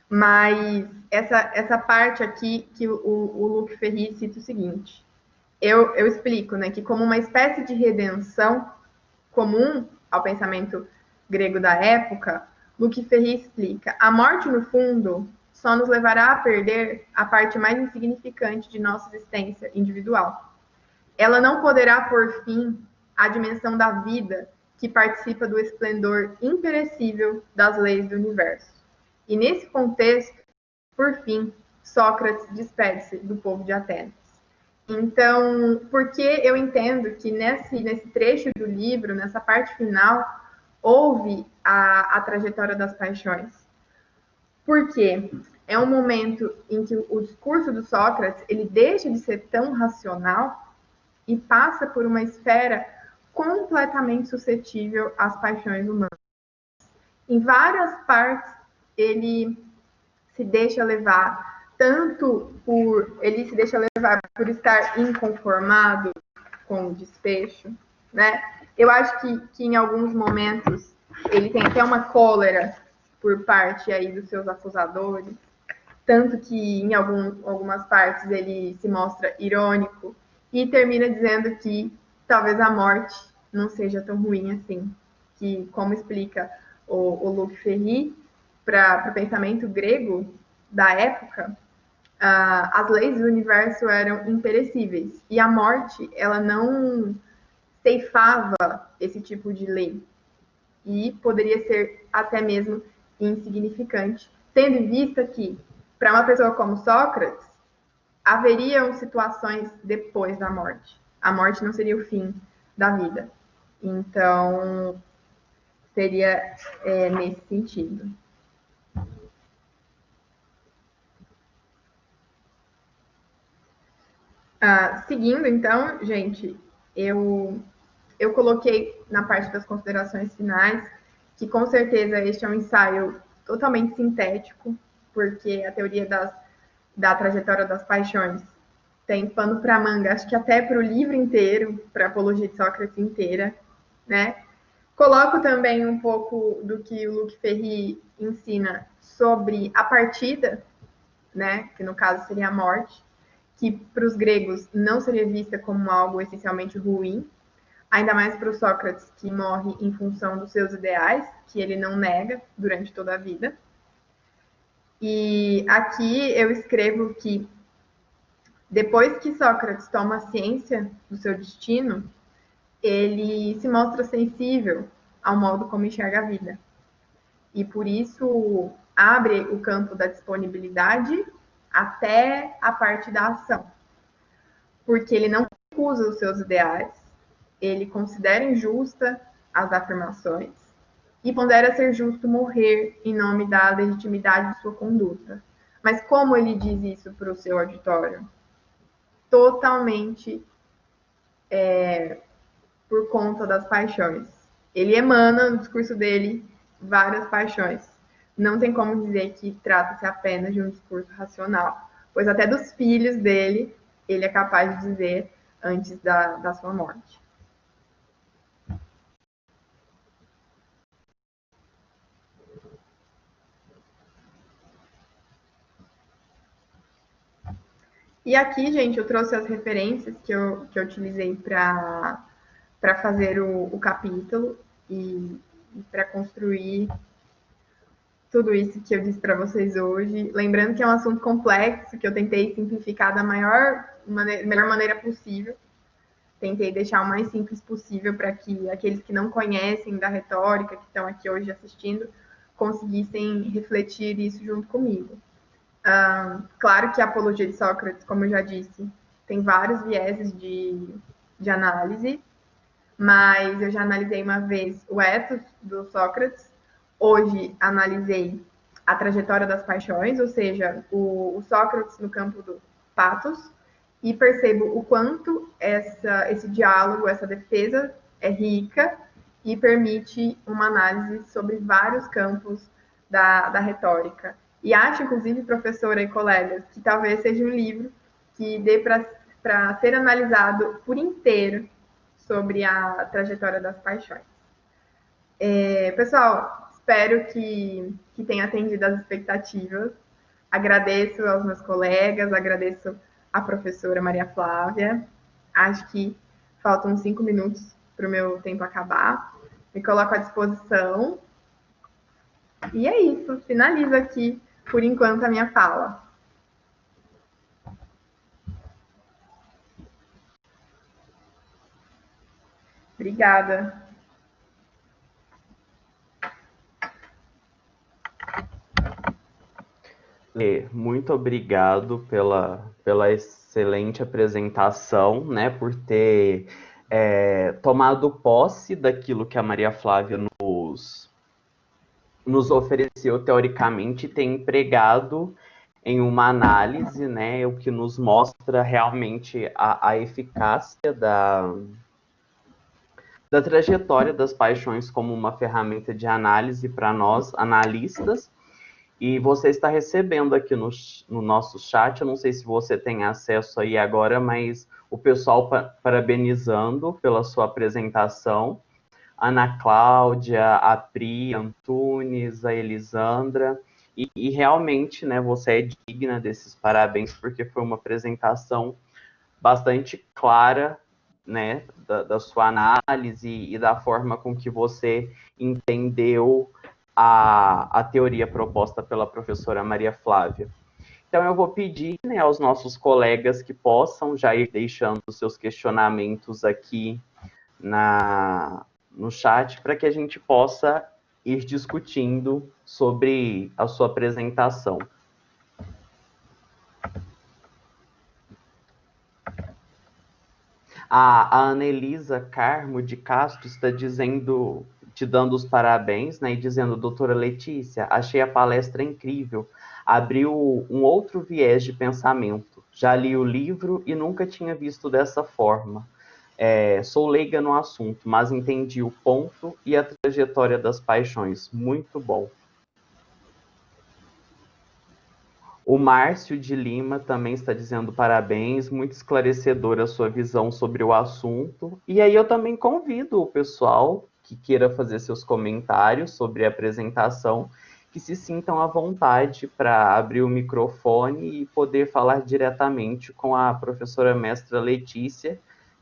Mas essa parte aqui que o Luc Ferry cita o seguinte: eu explico, né, que como uma espécie de redenção comum ao pensamento grego da época, Luc Ferry explica: a morte, no fundo, só nos levará a perder a parte mais insignificante de nossa existência individual. Ela não poderá pôr fim à dimensão da vida que participa do esplendor imperecível das leis do universo. E nesse contexto, por fim, Sócrates despede-se do povo de Atenas. Então, porque eu entendo que nesse trecho do livro, nessa parte final, houve a trajetória das paixões. Porque é um momento em que o discurso do Sócrates ele deixa de ser tão racional e passa por uma esfera completamente suscetível às paixões humanas. Em várias partes, ele se deixa levar ele se deixa levar por estar inconformado com o desfecho, né? Eu acho que em alguns momentos ele tem até uma cólera por parte aí dos seus acusadores, tanto que em algumas partes ele se mostra irônico e termina dizendo que talvez a morte não seja tão ruim assim, que como explica o Luc Ferry, para o pensamento grego da época, as leis do universo eram imperecíveis e a morte ela não ceifava esse tipo de lei e poderia ser até mesmo insignificante, tendo em vista que para uma pessoa como Sócrates haveriam situações depois da morte. A morte não seria o fim da vida. Então seria nesse sentido. Seguindo, então, gente, eu coloquei na parte das considerações finais que, com certeza, este é um ensaio totalmente sintético, porque a teoria da trajetória das paixões tem pano para manga, acho que até para o livro inteiro, para a Apologia de Sócrates inteira, né? Coloco também um pouco do que o Luc Ferry ensina sobre a partida, né? Que no caso seria a morte, que para os gregos não seria vista como algo essencialmente ruim, ainda mais para o Sócrates, que morre em função dos seus ideais, que ele não nega durante toda a vida. E aqui eu escrevo que depois que Sócrates toma ciência do seu destino, ele se mostra sensível ao modo como enxerga a vida. E por isso abre o campo da disponibilidade até a parte da ação. Porque ele não recusa os seus ideais, ele considera injusta as afirmações e pondera ser justo morrer em nome da legitimidade de sua conduta. Mas como ele diz isso para o seu auditório? Totalmente por conta das paixões. Ele emana no discurso dele várias paixões. Não tem como dizer que trata-se apenas de um discurso racional, pois até dos filhos dele ele é capaz de dizer antes da sua morte. E aqui, gente, eu trouxe as referências que eu utilizei para fazer o capítulo e para construir tudo isso que eu disse para vocês hoje. Lembrando que é um assunto complexo, que eu tentei simplificar da melhor maneira possível. Tentei deixar o mais simples possível para que aqueles que não conhecem da retórica, que estão aqui hoje assistindo, conseguissem refletir isso junto comigo. Claro que a Apologia de Sócrates, como eu já disse, tem vários vieses de análise, mas eu já analisei uma vez o ethos do Sócrates, hoje analisei a trajetória das paixões, ou seja, o Sócrates no campo do pathos, e percebo o quanto esse diálogo, essa defesa é rica e permite uma análise sobre vários campos da retórica. E acho, inclusive, professora e colegas, que talvez seja um livro que dê para ser analisado por inteiro sobre a trajetória das paixões. Pessoal, espero que tenha atendido as expectativas. Agradeço aos meus colegas, agradeço à professora Maria Flávia. Acho que faltam 5 minutos para o meu tempo acabar. Me coloco à disposição. E é isso, finalizo aqui, por enquanto, a minha fala. Obrigada. Muito obrigado pela excelente apresentação, né, por ter tomado posse daquilo que a Maria Flávia nos ofereceu teoricamente e ter empregado em uma análise, né, o que nos mostra realmente a eficácia da trajetória das paixões como uma ferramenta de análise para nós, analistas. E você está recebendo aqui no nosso chat, eu não sei se você tem acesso aí agora, mas o pessoal parabenizando pela sua apresentação. Ana Cláudia, a Pri Antunes, a Elisandra. E realmente, né, você é digna desses parabéns, porque foi uma apresentação bastante clara, né, da sua análise e da forma com que você entendeu a teoria proposta pela professora Maria Flávia. Então, eu vou pedir, né, aos nossos colegas que possam já ir deixando os seus questionamentos aqui no chat, para que a gente possa ir discutindo sobre a sua apresentação. A Anelisa Carmo de Castro está dizendo, te dando os parabéns, né, e dizendo, doutora Letícia, achei a palestra incrível, abriu um outro viés de pensamento, já li o livro e nunca tinha visto dessa forma. Sou leiga no assunto, mas entendi o ponto e a trajetória das paixões. Muito bom. O Márcio de Lima também está dizendo parabéns, muito esclarecedora a sua visão sobre o assunto. E aí eu também convido o pessoal que queira fazer seus comentários sobre a apresentação, que se sintam à vontade para abrir o microfone e poder falar diretamente com a professora mestra Letícia,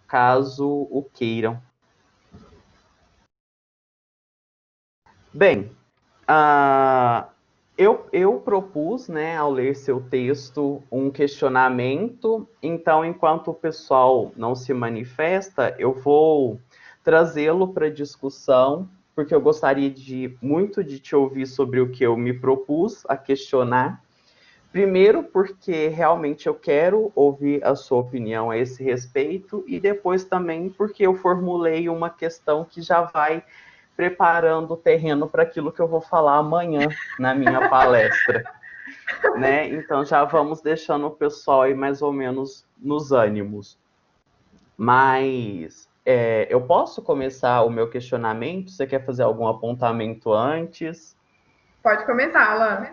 caso o queiram. Bem, eu propus, né, ao ler seu texto, um questionamento. Então, enquanto o pessoal não se manifesta, eu vou trazê-lo para discussão, porque eu gostaria muito de te ouvir sobre o que eu me propus a questionar. Primeiro, porque realmente eu quero ouvir a sua opinião a esse respeito, e depois também porque eu formulei uma questão que já vai preparando o terreno para aquilo que eu vou falar amanhã na minha palestra, né? Então já vamos deixando o pessoal aí mais ou menos nos ânimos. Mas eu posso começar o meu questionamento? Você quer fazer algum apontamento antes? Pode começar, Alan.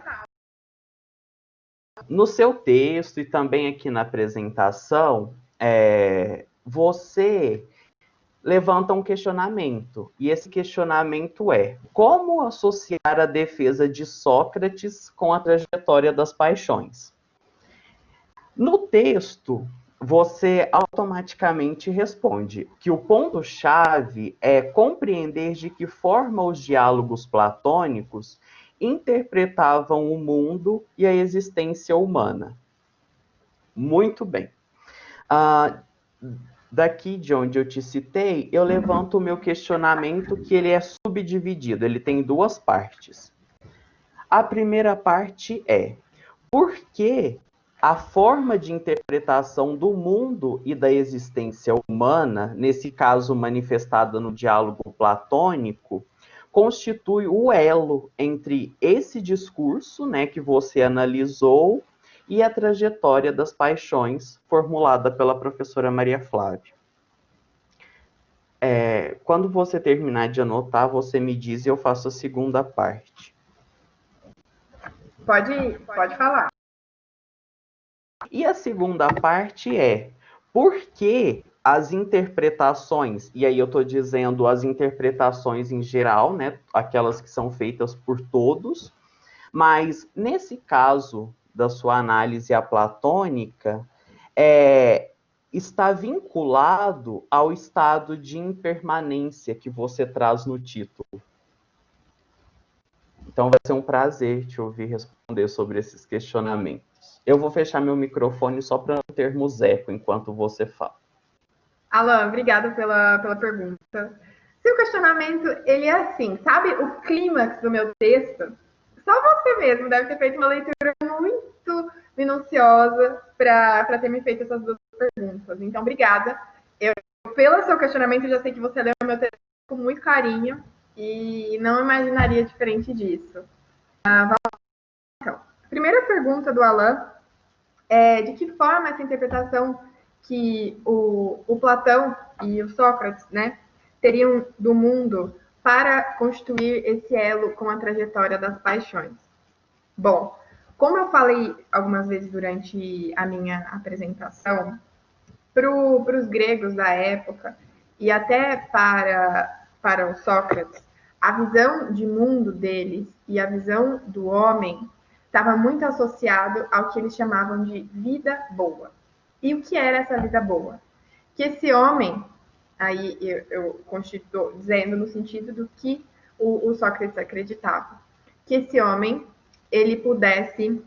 No seu texto e também aqui na apresentação, você levanta um questionamento, e esse questionamento é: como associar a defesa de Sócrates com a trajetória das paixões? No texto, você automaticamente responde que o ponto-chave é compreender de que forma os diálogos platônicos interpretavam o mundo e a existência humana. Muito bem. Daqui de onde eu te citei, eu levanto o meu questionamento, que ele é subdividido, ele tem duas partes. A primeira parte é: por que a forma de interpretação do mundo e da existência humana, nesse caso manifestada no diálogo platônico, constitui o elo entre esse discurso, né, que você analisou, e a trajetória das paixões formulada pela professora Maria Flávia? Quando você terminar de anotar, você me diz e eu faço a segunda parte. Pode falar. E a segunda parte é: por que as interpretações, e aí eu estou dizendo as interpretações em geral, né, aquelas que são feitas por todos, mas nesse caso da sua análise aplatônica, está vinculado ao estado de impermanência que você traz no título. Então vai ser um prazer te ouvir responder sobre esses questionamentos. Eu vou fechar meu microfone só para não termos eco enquanto você fala. Alan, obrigada pela pergunta. Seu questionamento, ele é assim, sabe o clímax do meu texto? Só você mesmo deve ter feito uma leitura muito minuciosa para ter me feito essas duas perguntas. Então, obrigada. Pelo seu questionamento, eu já sei que você leu o meu texto com muito carinho e não imaginaria diferente disso. Vamos lá, então. A primeira pergunta do Alain é de que forma essa interpretação que o Platão e o Sócrates, né, teriam do mundo para constituir esse elo com a trajetória das paixões. Bom, como eu falei algumas vezes durante a minha apresentação, para os gregos da época e até para o Sócrates, a visão de mundo deles e a visão do homem estava muito associado ao que eles chamavam de vida boa. E o que era essa vida boa? Que esse homem, aí eu constituo dizendo no sentido do que o Sócrates acreditava, que esse homem ele pudesse,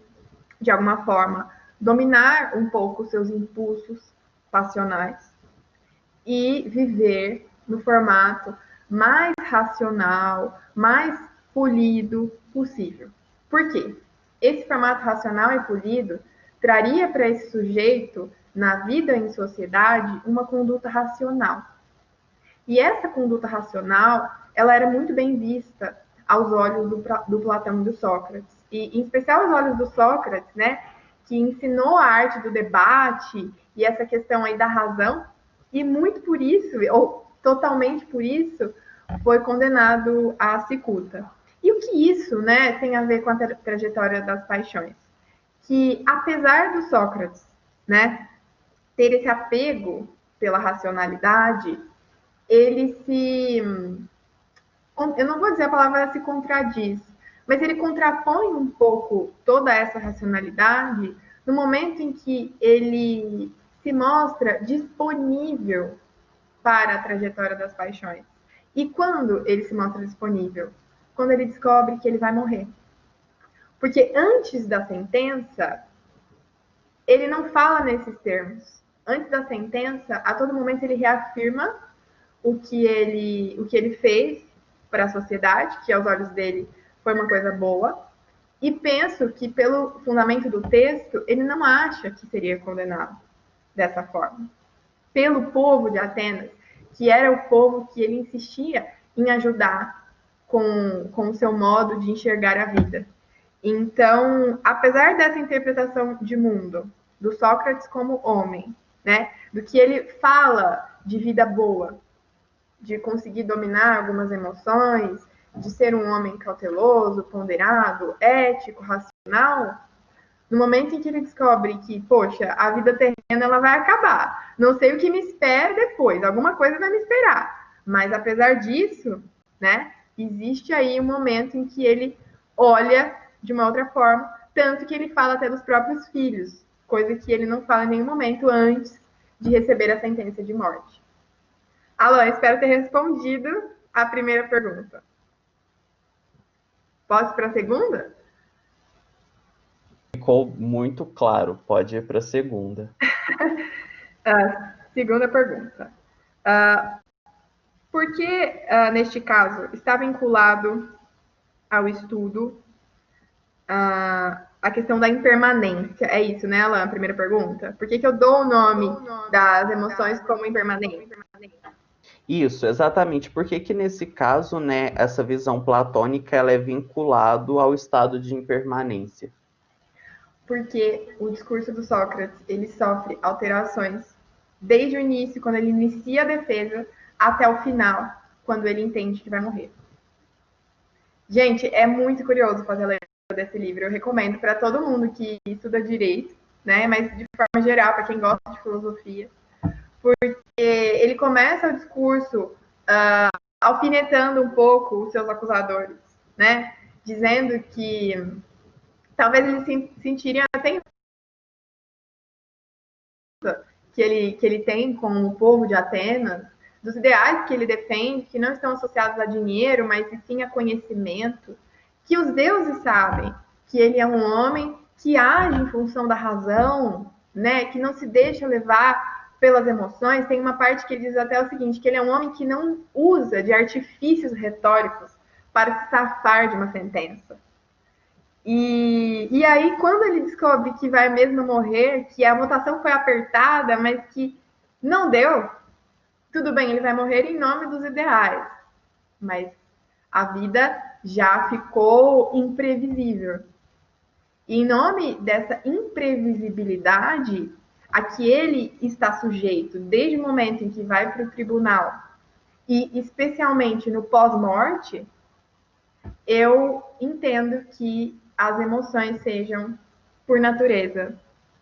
de alguma forma, dominar um pouco seus impulsos passionais e viver no formato mais racional, mais polido possível. Por quê? Esse formato racional e polido traria para esse sujeito, na vida em sociedade, uma conduta racional. E essa conduta racional, ela era muito bem vista aos olhos do Platão e do Sócrates. E, em especial, aos olhos do Sócrates, né, que ensinou a arte do debate e essa questão aí da razão, e muito por isso, ou totalmente por isso, foi condenado à cicuta. E o que isso, né, tem a ver com a trajetória das paixões? Que, apesar do Sócrates, né, ter esse apego pela racionalidade, ele se... Eu não vou dizer a palavra se contradiz, mas ele contrapõe um pouco toda essa racionalidade no momento em que ele se mostra disponível para a trajetória das paixões. E quando ele se mostra disponível? Quando ele descobre que ele vai morrer. Porque antes da sentença, ele não fala nesses termos. Antes da sentença, a todo momento ele reafirma o que ele fez para a sociedade, que aos olhos dele foi uma coisa boa, e penso que pelo fundamento do texto, ele não acha que seria condenado dessa forma. Pelo povo de Atenas, que era o povo que ele insistia em ajudar com o seu modo de enxergar a vida. Então, apesar dessa interpretação de mundo, do Sócrates como homem, né, do que ele fala de vida boa, de conseguir dominar algumas emoções, de ser um homem cauteloso, ponderado, ético, racional, no momento em que ele descobre que, poxa, a vida terrena ela vai acabar, não sei o que me espera depois, alguma coisa vai me esperar, mas apesar disso, né, existe aí um momento em que ele olha de uma outra forma, tanto que ele fala até dos próprios filhos, coisa que ele não fala em nenhum momento antes de receber a sentença de morte. Alain, espero ter respondido a primeira pergunta. Posso ir para a segunda? Ficou muito claro, pode ir para a segunda. Segunda pergunta. Por que, neste caso, está vinculado ao estudo a questão da impermanência? É isso, né, Alain? A primeira pergunta. Por que eu dou o nome das emoções como impermanência? Isso, exatamente. Porque que nesse caso, né, essa visão platônica ela é vinculado ao estado de impermanência? Porque o discurso do Sócrates, ele sofre alterações desde o início, quando ele inicia a defesa, até o final, quando ele entende que vai morrer. Gente, é muito curioso fazer a leitura desse livro. Eu recomendo para todo mundo que estuda direito, né? Mas de forma geral, para quem gosta de filosofia, porque ele começa o discurso alfinetando um pouco os seus acusadores, né? Dizendo que talvez eles se sentiriam até que ele tem com o povo de Atenas, dos ideais que ele defende, que não estão associados a dinheiro, mas sim a conhecimento, que os deuses sabem que ele é um homem que age em função da razão, né, que não se deixa levar pelas emoções. Tem uma parte que ele diz até o seguinte, que ele é um homem que não usa de artifícios retóricos para se safar de uma sentença. E aí, quando ele descobre que vai mesmo morrer, que a votação foi apertada, mas que não deu, tudo bem, ele vai morrer em nome dos ideais, mas a vida já ficou imprevisível. E em nome dessa imprevisibilidade a que ele está sujeito desde o momento em que vai para o tribunal e especialmente no pós-morte, eu entendo que as emoções sejam, por natureza,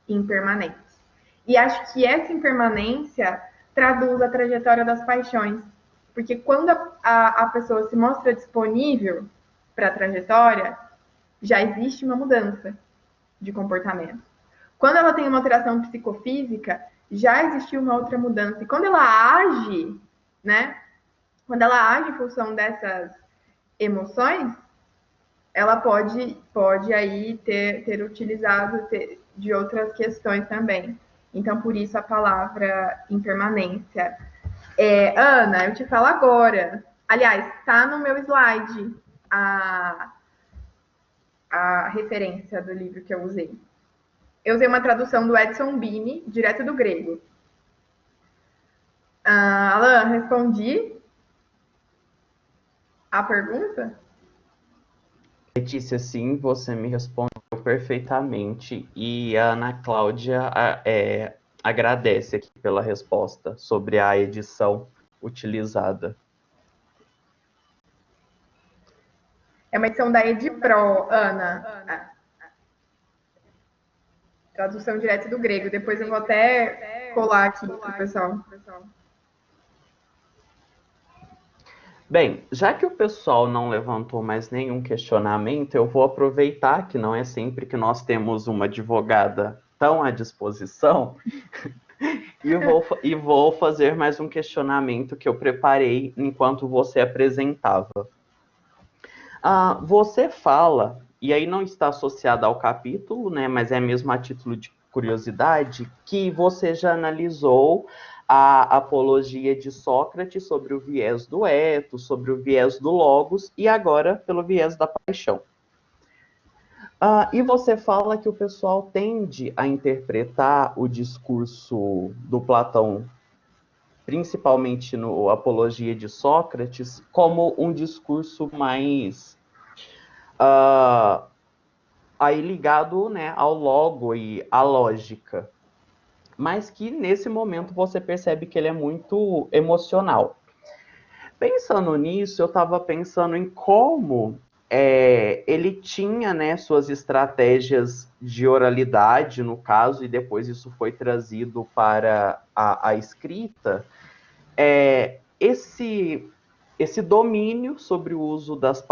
impermanentes. E acho que essa impermanência traduz a trajetória das paixões. Porque quando a pessoa se mostra disponível para a trajetória, já existe uma mudança de comportamento. Quando ela tem uma alteração psicofísica, já existiu uma outra mudança. E quando ela age, né? Quando ela age em função dessas emoções, ela pode aí ter utilizado de outras questões também. Então, por isso a palavra impermanência. Ana, eu te falo agora. Aliás, está no meu slide a referência do livro que eu usei. Eu usei uma tradução do Edson Bini, direto do grego. Alan, respondi a pergunta? Letícia, sim, você me respondeu perfeitamente. E a Ana Cláudia agradece aqui pela resposta sobre a edição utilizada. É uma edição da Edipro, Ana. Tradução direto do grego. Depois eu vou até colar aqui para o pessoal. Bem, já que o pessoal não levantou mais nenhum questionamento, eu vou aproveitar que não é sempre que nós temos uma advogada tão à disposição e vou fazer mais um questionamento que eu preparei enquanto você apresentava. Você fala, e aí não está associado ao capítulo, né, mas é mesmo a título de curiosidade, que você já analisou a apologia de Sócrates sobre o viés do ethos, sobre o viés do logos e agora pelo viés da paixão. E você fala que o pessoal tende a interpretar o discurso do Platão, principalmente no Apologia de Sócrates, como um discurso mais aí ligado, né, ao logo e à lógica, mas que nesse momento você percebe que ele é muito emocional. Pensando nisso, eu estava pensando em como ele tinha, né, suas estratégias de oralidade, no caso, e depois isso foi trazido para a escrita, esse domínio sobre o uso das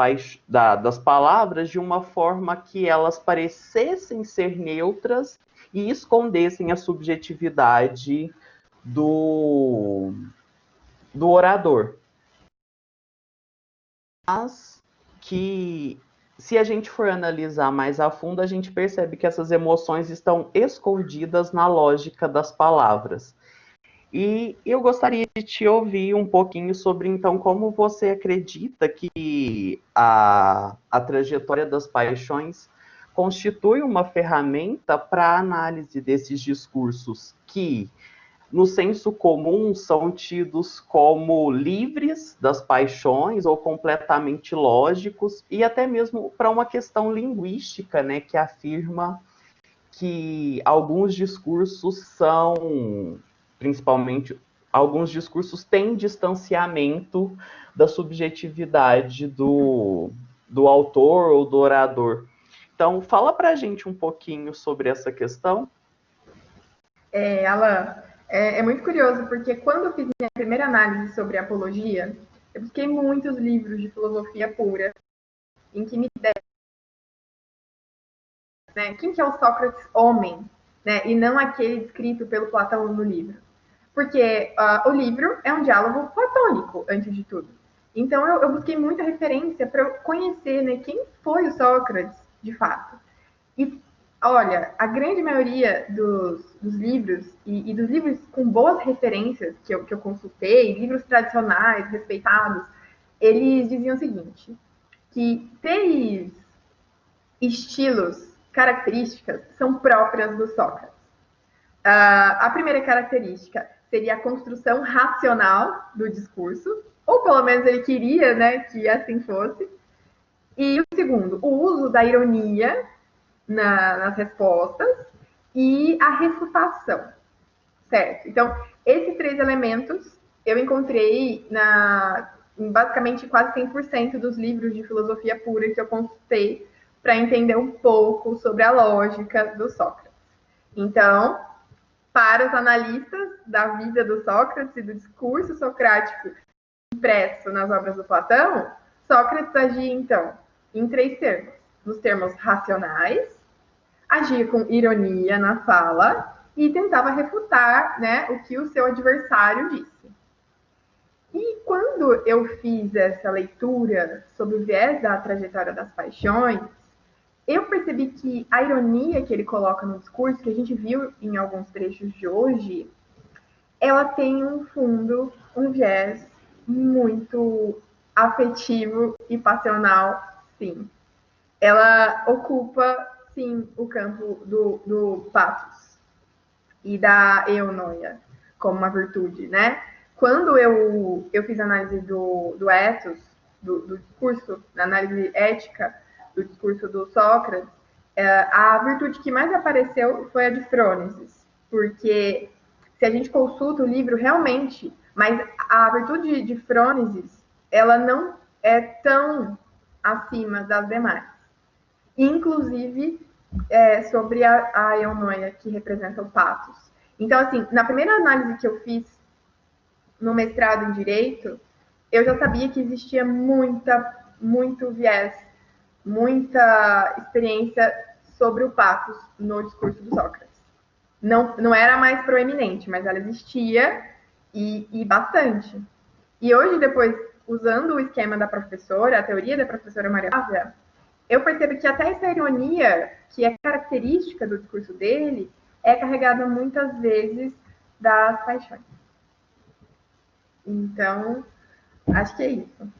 palavras de uma forma que elas parecessem ser neutras e escondessem a subjetividade do orador. Mas que, se a gente for analisar mais a fundo, a gente percebe que essas emoções estão escondidas na lógica das palavras. E eu gostaria de te ouvir um pouquinho sobre, então, como você acredita que a trajetória das paixões constitui uma ferramenta para a análise desses discursos que, no senso comum, são tidos como livres das paixões ou completamente lógicos, e até mesmo para uma questão linguística, né, que afirma que alguns discursos são, principalmente, alguns discursos têm distanciamento da subjetividade do autor ou do orador. Então, fala para a gente um pouquinho sobre essa questão. Alan, é muito curioso, porque quando eu fiz minha primeira análise sobre apologia, eu busquei muitos livros de filosofia pura, em que me deram, né, quem que é o Sócrates homem, né, e não aquele descrito pelo Platão no livro. Porque o livro é um diálogo platônico, antes de tudo. Então, eu busquei muita referência para conhecer, né, quem foi o Sócrates, de fato. E, olha, a grande maioria dos livros, e dos livros com boas referências que eu consultei, livros tradicionais, respeitados, eles diziam o seguinte, que três estilos, características, são próprias do Sócrates. A primeira característica seria a construção racional do discurso, ou pelo menos ele queria, né, que assim fosse. E o segundo, o uso da ironia nas respostas e a refutação, certo? Então, esses 3 elementos eu encontrei em basicamente quase 100% dos livros de filosofia pura que eu consultei para entender um pouco sobre a lógica do Sócrates. Então, para os analistas da vida do Sócrates e do discurso socrático impresso nas obras do Platão, Sócrates agia, então, em 3 termos. Nos termos racionais, agia com ironia na fala e tentava refutar, né, o que o seu adversário disse. E quando eu fiz essa leitura sobre o viés da trajetória das paixões, eu percebi que a ironia que ele coloca no discurso, que a gente viu em alguns trechos de hoje, ela tem um fundo, um viés muito afetivo e passional, sim. Ela ocupa, sim, o campo do pathos e da eunoia como uma virtude, né? Quando eu fiz análise do ethos, do discurso, da análise ética do discurso do Sócrates, a virtude que mais apareceu foi a de frônesis, porque se a gente consulta o livro realmente, mas a virtude de frônesis, ela não é tão acima das demais. Inclusive, sobre a eunoia, que representa o pathos. Então, assim, na primeira análise que eu fiz no mestrado em Direito, eu já sabia que existia muito viés, muita experiência sobre o pathos no discurso do Sócrates. Não era mais proeminente, mas ela existia e bastante. E hoje, depois, usando o esquema da professora, a teoria da professora Maria Flávia, eu percebo que até essa ironia, que é característica do discurso dele, é carregada muitas vezes das paixões. Então, acho que é isso.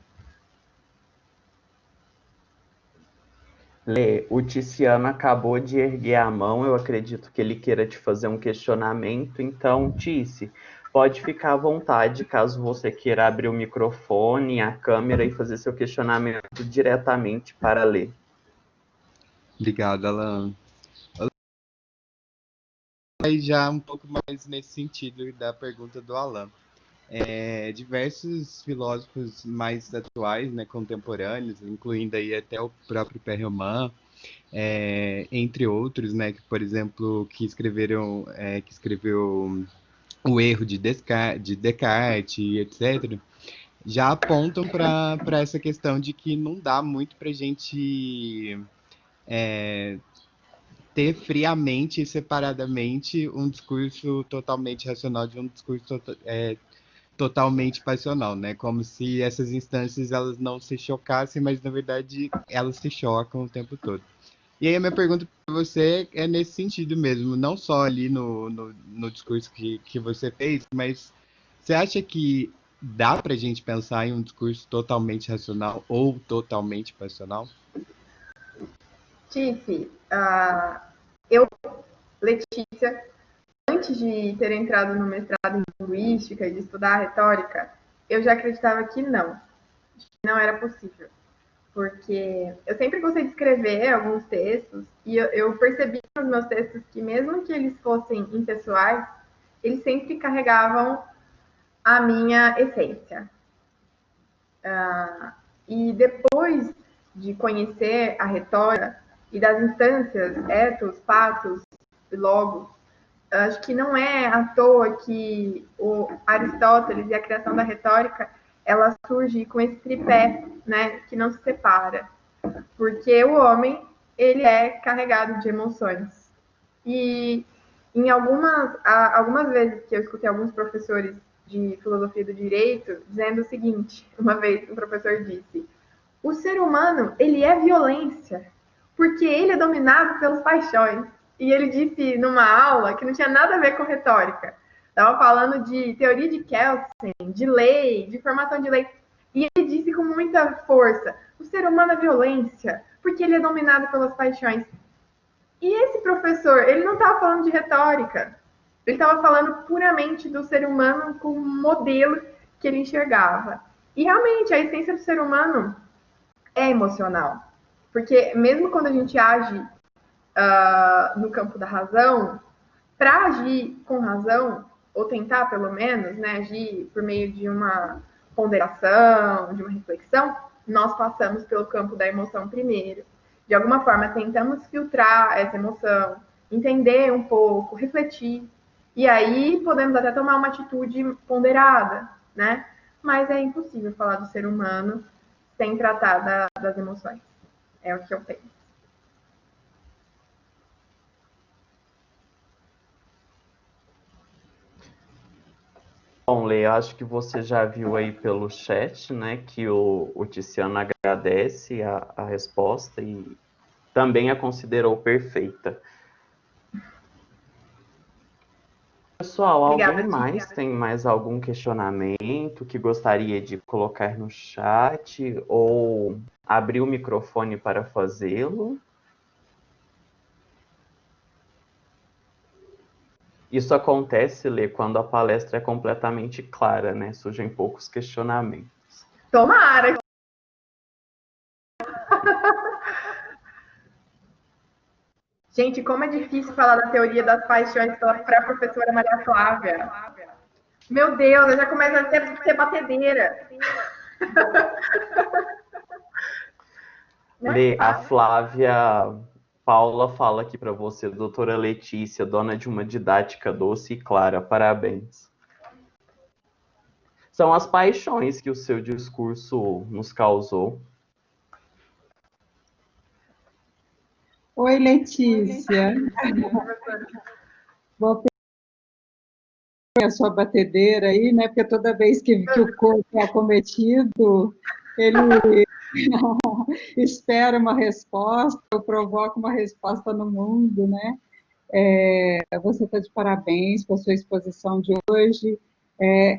Lê, o Tiziano acabou de erguer a mão, eu acredito que ele queira te fazer um questionamento, então, Tice, pode ficar à vontade caso você queira abrir o microfone, a câmera e fazer seu questionamento diretamente para Lê. Obrigado, Alan. Aí já um pouco mais nesse sentido da pergunta do Alan. Diversos filósofos mais atuais, né, contemporâneos, incluindo aí até o próprio Perelman, entre outros, né, que, por exemplo, que escreveu o erro de Descartes, etc., já apontam para essa questão de que não dá muito para a gente ter friamente e separadamente um discurso totalmente racional de um discurso totalmente passional, né? Como se essas instâncias elas não se chocassem, mas na verdade elas se chocam o tempo todo. E aí a minha pergunta para você é nesse sentido mesmo, não só ali no discurso que você fez, mas você acha que dá para a gente pensar em um discurso totalmente racional ou totalmente passional? Tice, eu, Letícia, antes de ter entrado no mestrado em linguística e de estudar a retórica, eu já acreditava que não era possível. Porque eu sempre gostei de escrever alguns textos e eu percebi nos meus textos que mesmo que eles fossem impessoais, eles sempre carregavam a minha essência. E depois de conhecer a retórica e das instâncias, ethos, pathos e logos, acho que não é à toa que o Aristóteles e a criação da retórica ela surge com esse tripé, né, que não se separa, porque o homem ele é carregado de emoções e em algumas vezes que eu escutei alguns professores de filosofia do direito dizendo o seguinte, uma vez um professor disse: o ser humano ele é violência porque ele é dominado pelas paixões. E ele disse numa aula que não tinha nada a ver com retórica. Estava falando de teoria de Kelsen, de lei, de formação de lei. E ele disse com muita força: o ser humano é violência, porque ele é dominado pelas paixões. E esse professor, ele não estava falando de retórica, ele estava falando puramente do ser humano como modelo que ele enxergava. E realmente, a essência do ser humano é emocional. Porque mesmo quando a gente age no campo da razão, para agir com razão, ou tentar pelo menos, né, agir por meio de uma ponderação, de uma reflexão, nós passamos pelo campo da emoção primeiro. De alguma forma, tentamos filtrar essa emoção, entender um pouco, refletir. E aí podemos até tomar uma atitude ponderada, né? Mas é impossível falar do ser humano sem tratar das emoções. É o que eu penso. Bom, Lê, acho que você já viu aí pelo chat, né, que o Tiziano agradece a resposta e também a considerou perfeita. Pessoal, Obrigada, alguém mais tem mais algum questionamento que gostaria de colocar no chat ou abrir o microfone para fazê-lo? Isso acontece, Lê, quando a palestra é completamente clara, né? Surgem poucos questionamentos. Tomara! Gente, como é difícil falar da teoria das paixões para a professora Maria Flávia. Meu Deus, eu já começo a ter batedeira. Lê, a Flávia Paula fala aqui para você, doutora Letícia, dona de uma didática doce e clara, parabéns. São as paixões que o seu discurso nos causou. Oi, Letícia. Vou pegar a sua batedeira aí, né? Porque toda vez que o corpo é acometido, ele espera uma resposta, ou provoca uma resposta no mundo, né? Você está de parabéns pela sua exposição de hoje.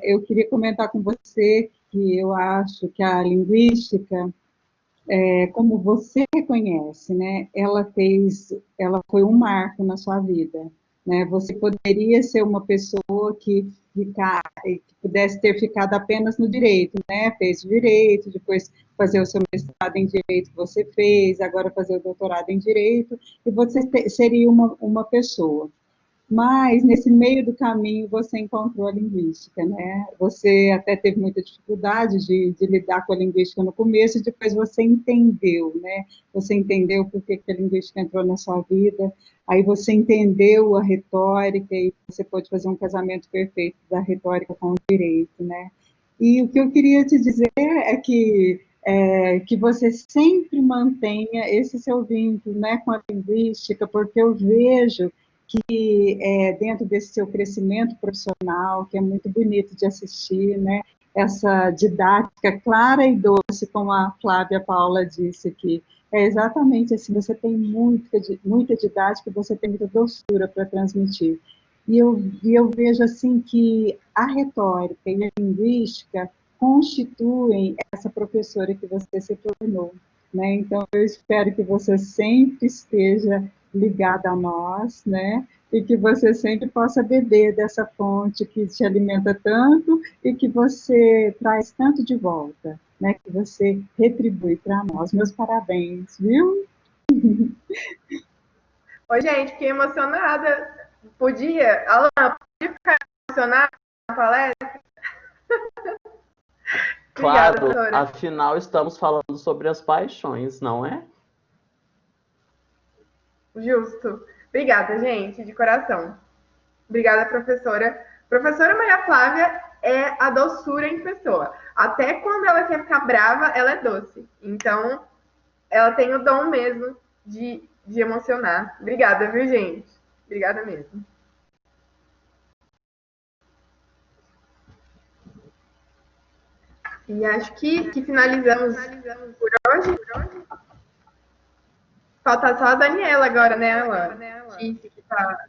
Eu queria comentar com você que eu acho que a linguística, como você reconhece, né? Ela foi um marco na sua vida, né? Você poderia ser uma pessoa que pudesse ter ficado apenas no direito, né? Fez direito, depois fazer o seu mestrado em direito que você fez, agora fazer o doutorado em direito, e você seria uma pessoa. Mas, nesse meio do caminho, você encontrou a linguística, né? Você até teve muita dificuldade de lidar com a linguística no começo, e depois você entendeu, né? Você entendeu por que a linguística entrou na sua vida, aí você entendeu a retórica, e você pôde fazer um casamento perfeito da retórica com o direito, né? E o que eu queria te dizer que você sempre mantenha esse seu vínculo, né, com a linguística, porque eu vejo que dentro desse seu crescimento profissional, que é muito bonito de assistir, né? Essa didática clara e doce, como a Flávia Paula disse aqui. É exatamente assim, você tem muita didática, você tem muita doçura para transmitir. E eu vejo assim que a retórica e a linguística constituem essa professora que você se tornou, né? Então, eu espero que você sempre esteja ligada a nós, né? E que você sempre possa beber dessa fonte que te alimenta tanto e que você traz tanto de volta, né? Que você retribui para nós. Meus parabéns, viu? Oi, gente, fiquei emocionada. Alan, podia ficar emocionada na palestra? Claro, Obrigada, doutora. afinal estamos falando sobre as paixões, não é? Justo. Obrigada, gente, de coração. Obrigada, professora. Professora Maria Flávia é a doçura em pessoa. Até quando ela quer ficar brava, ela é doce. Então, ela tem o dom mesmo de emocionar. Obrigada, viu, gente? Obrigada mesmo. E acho que finalizamos por hoje. Falta só a Daniela agora, né, Alan? Que tá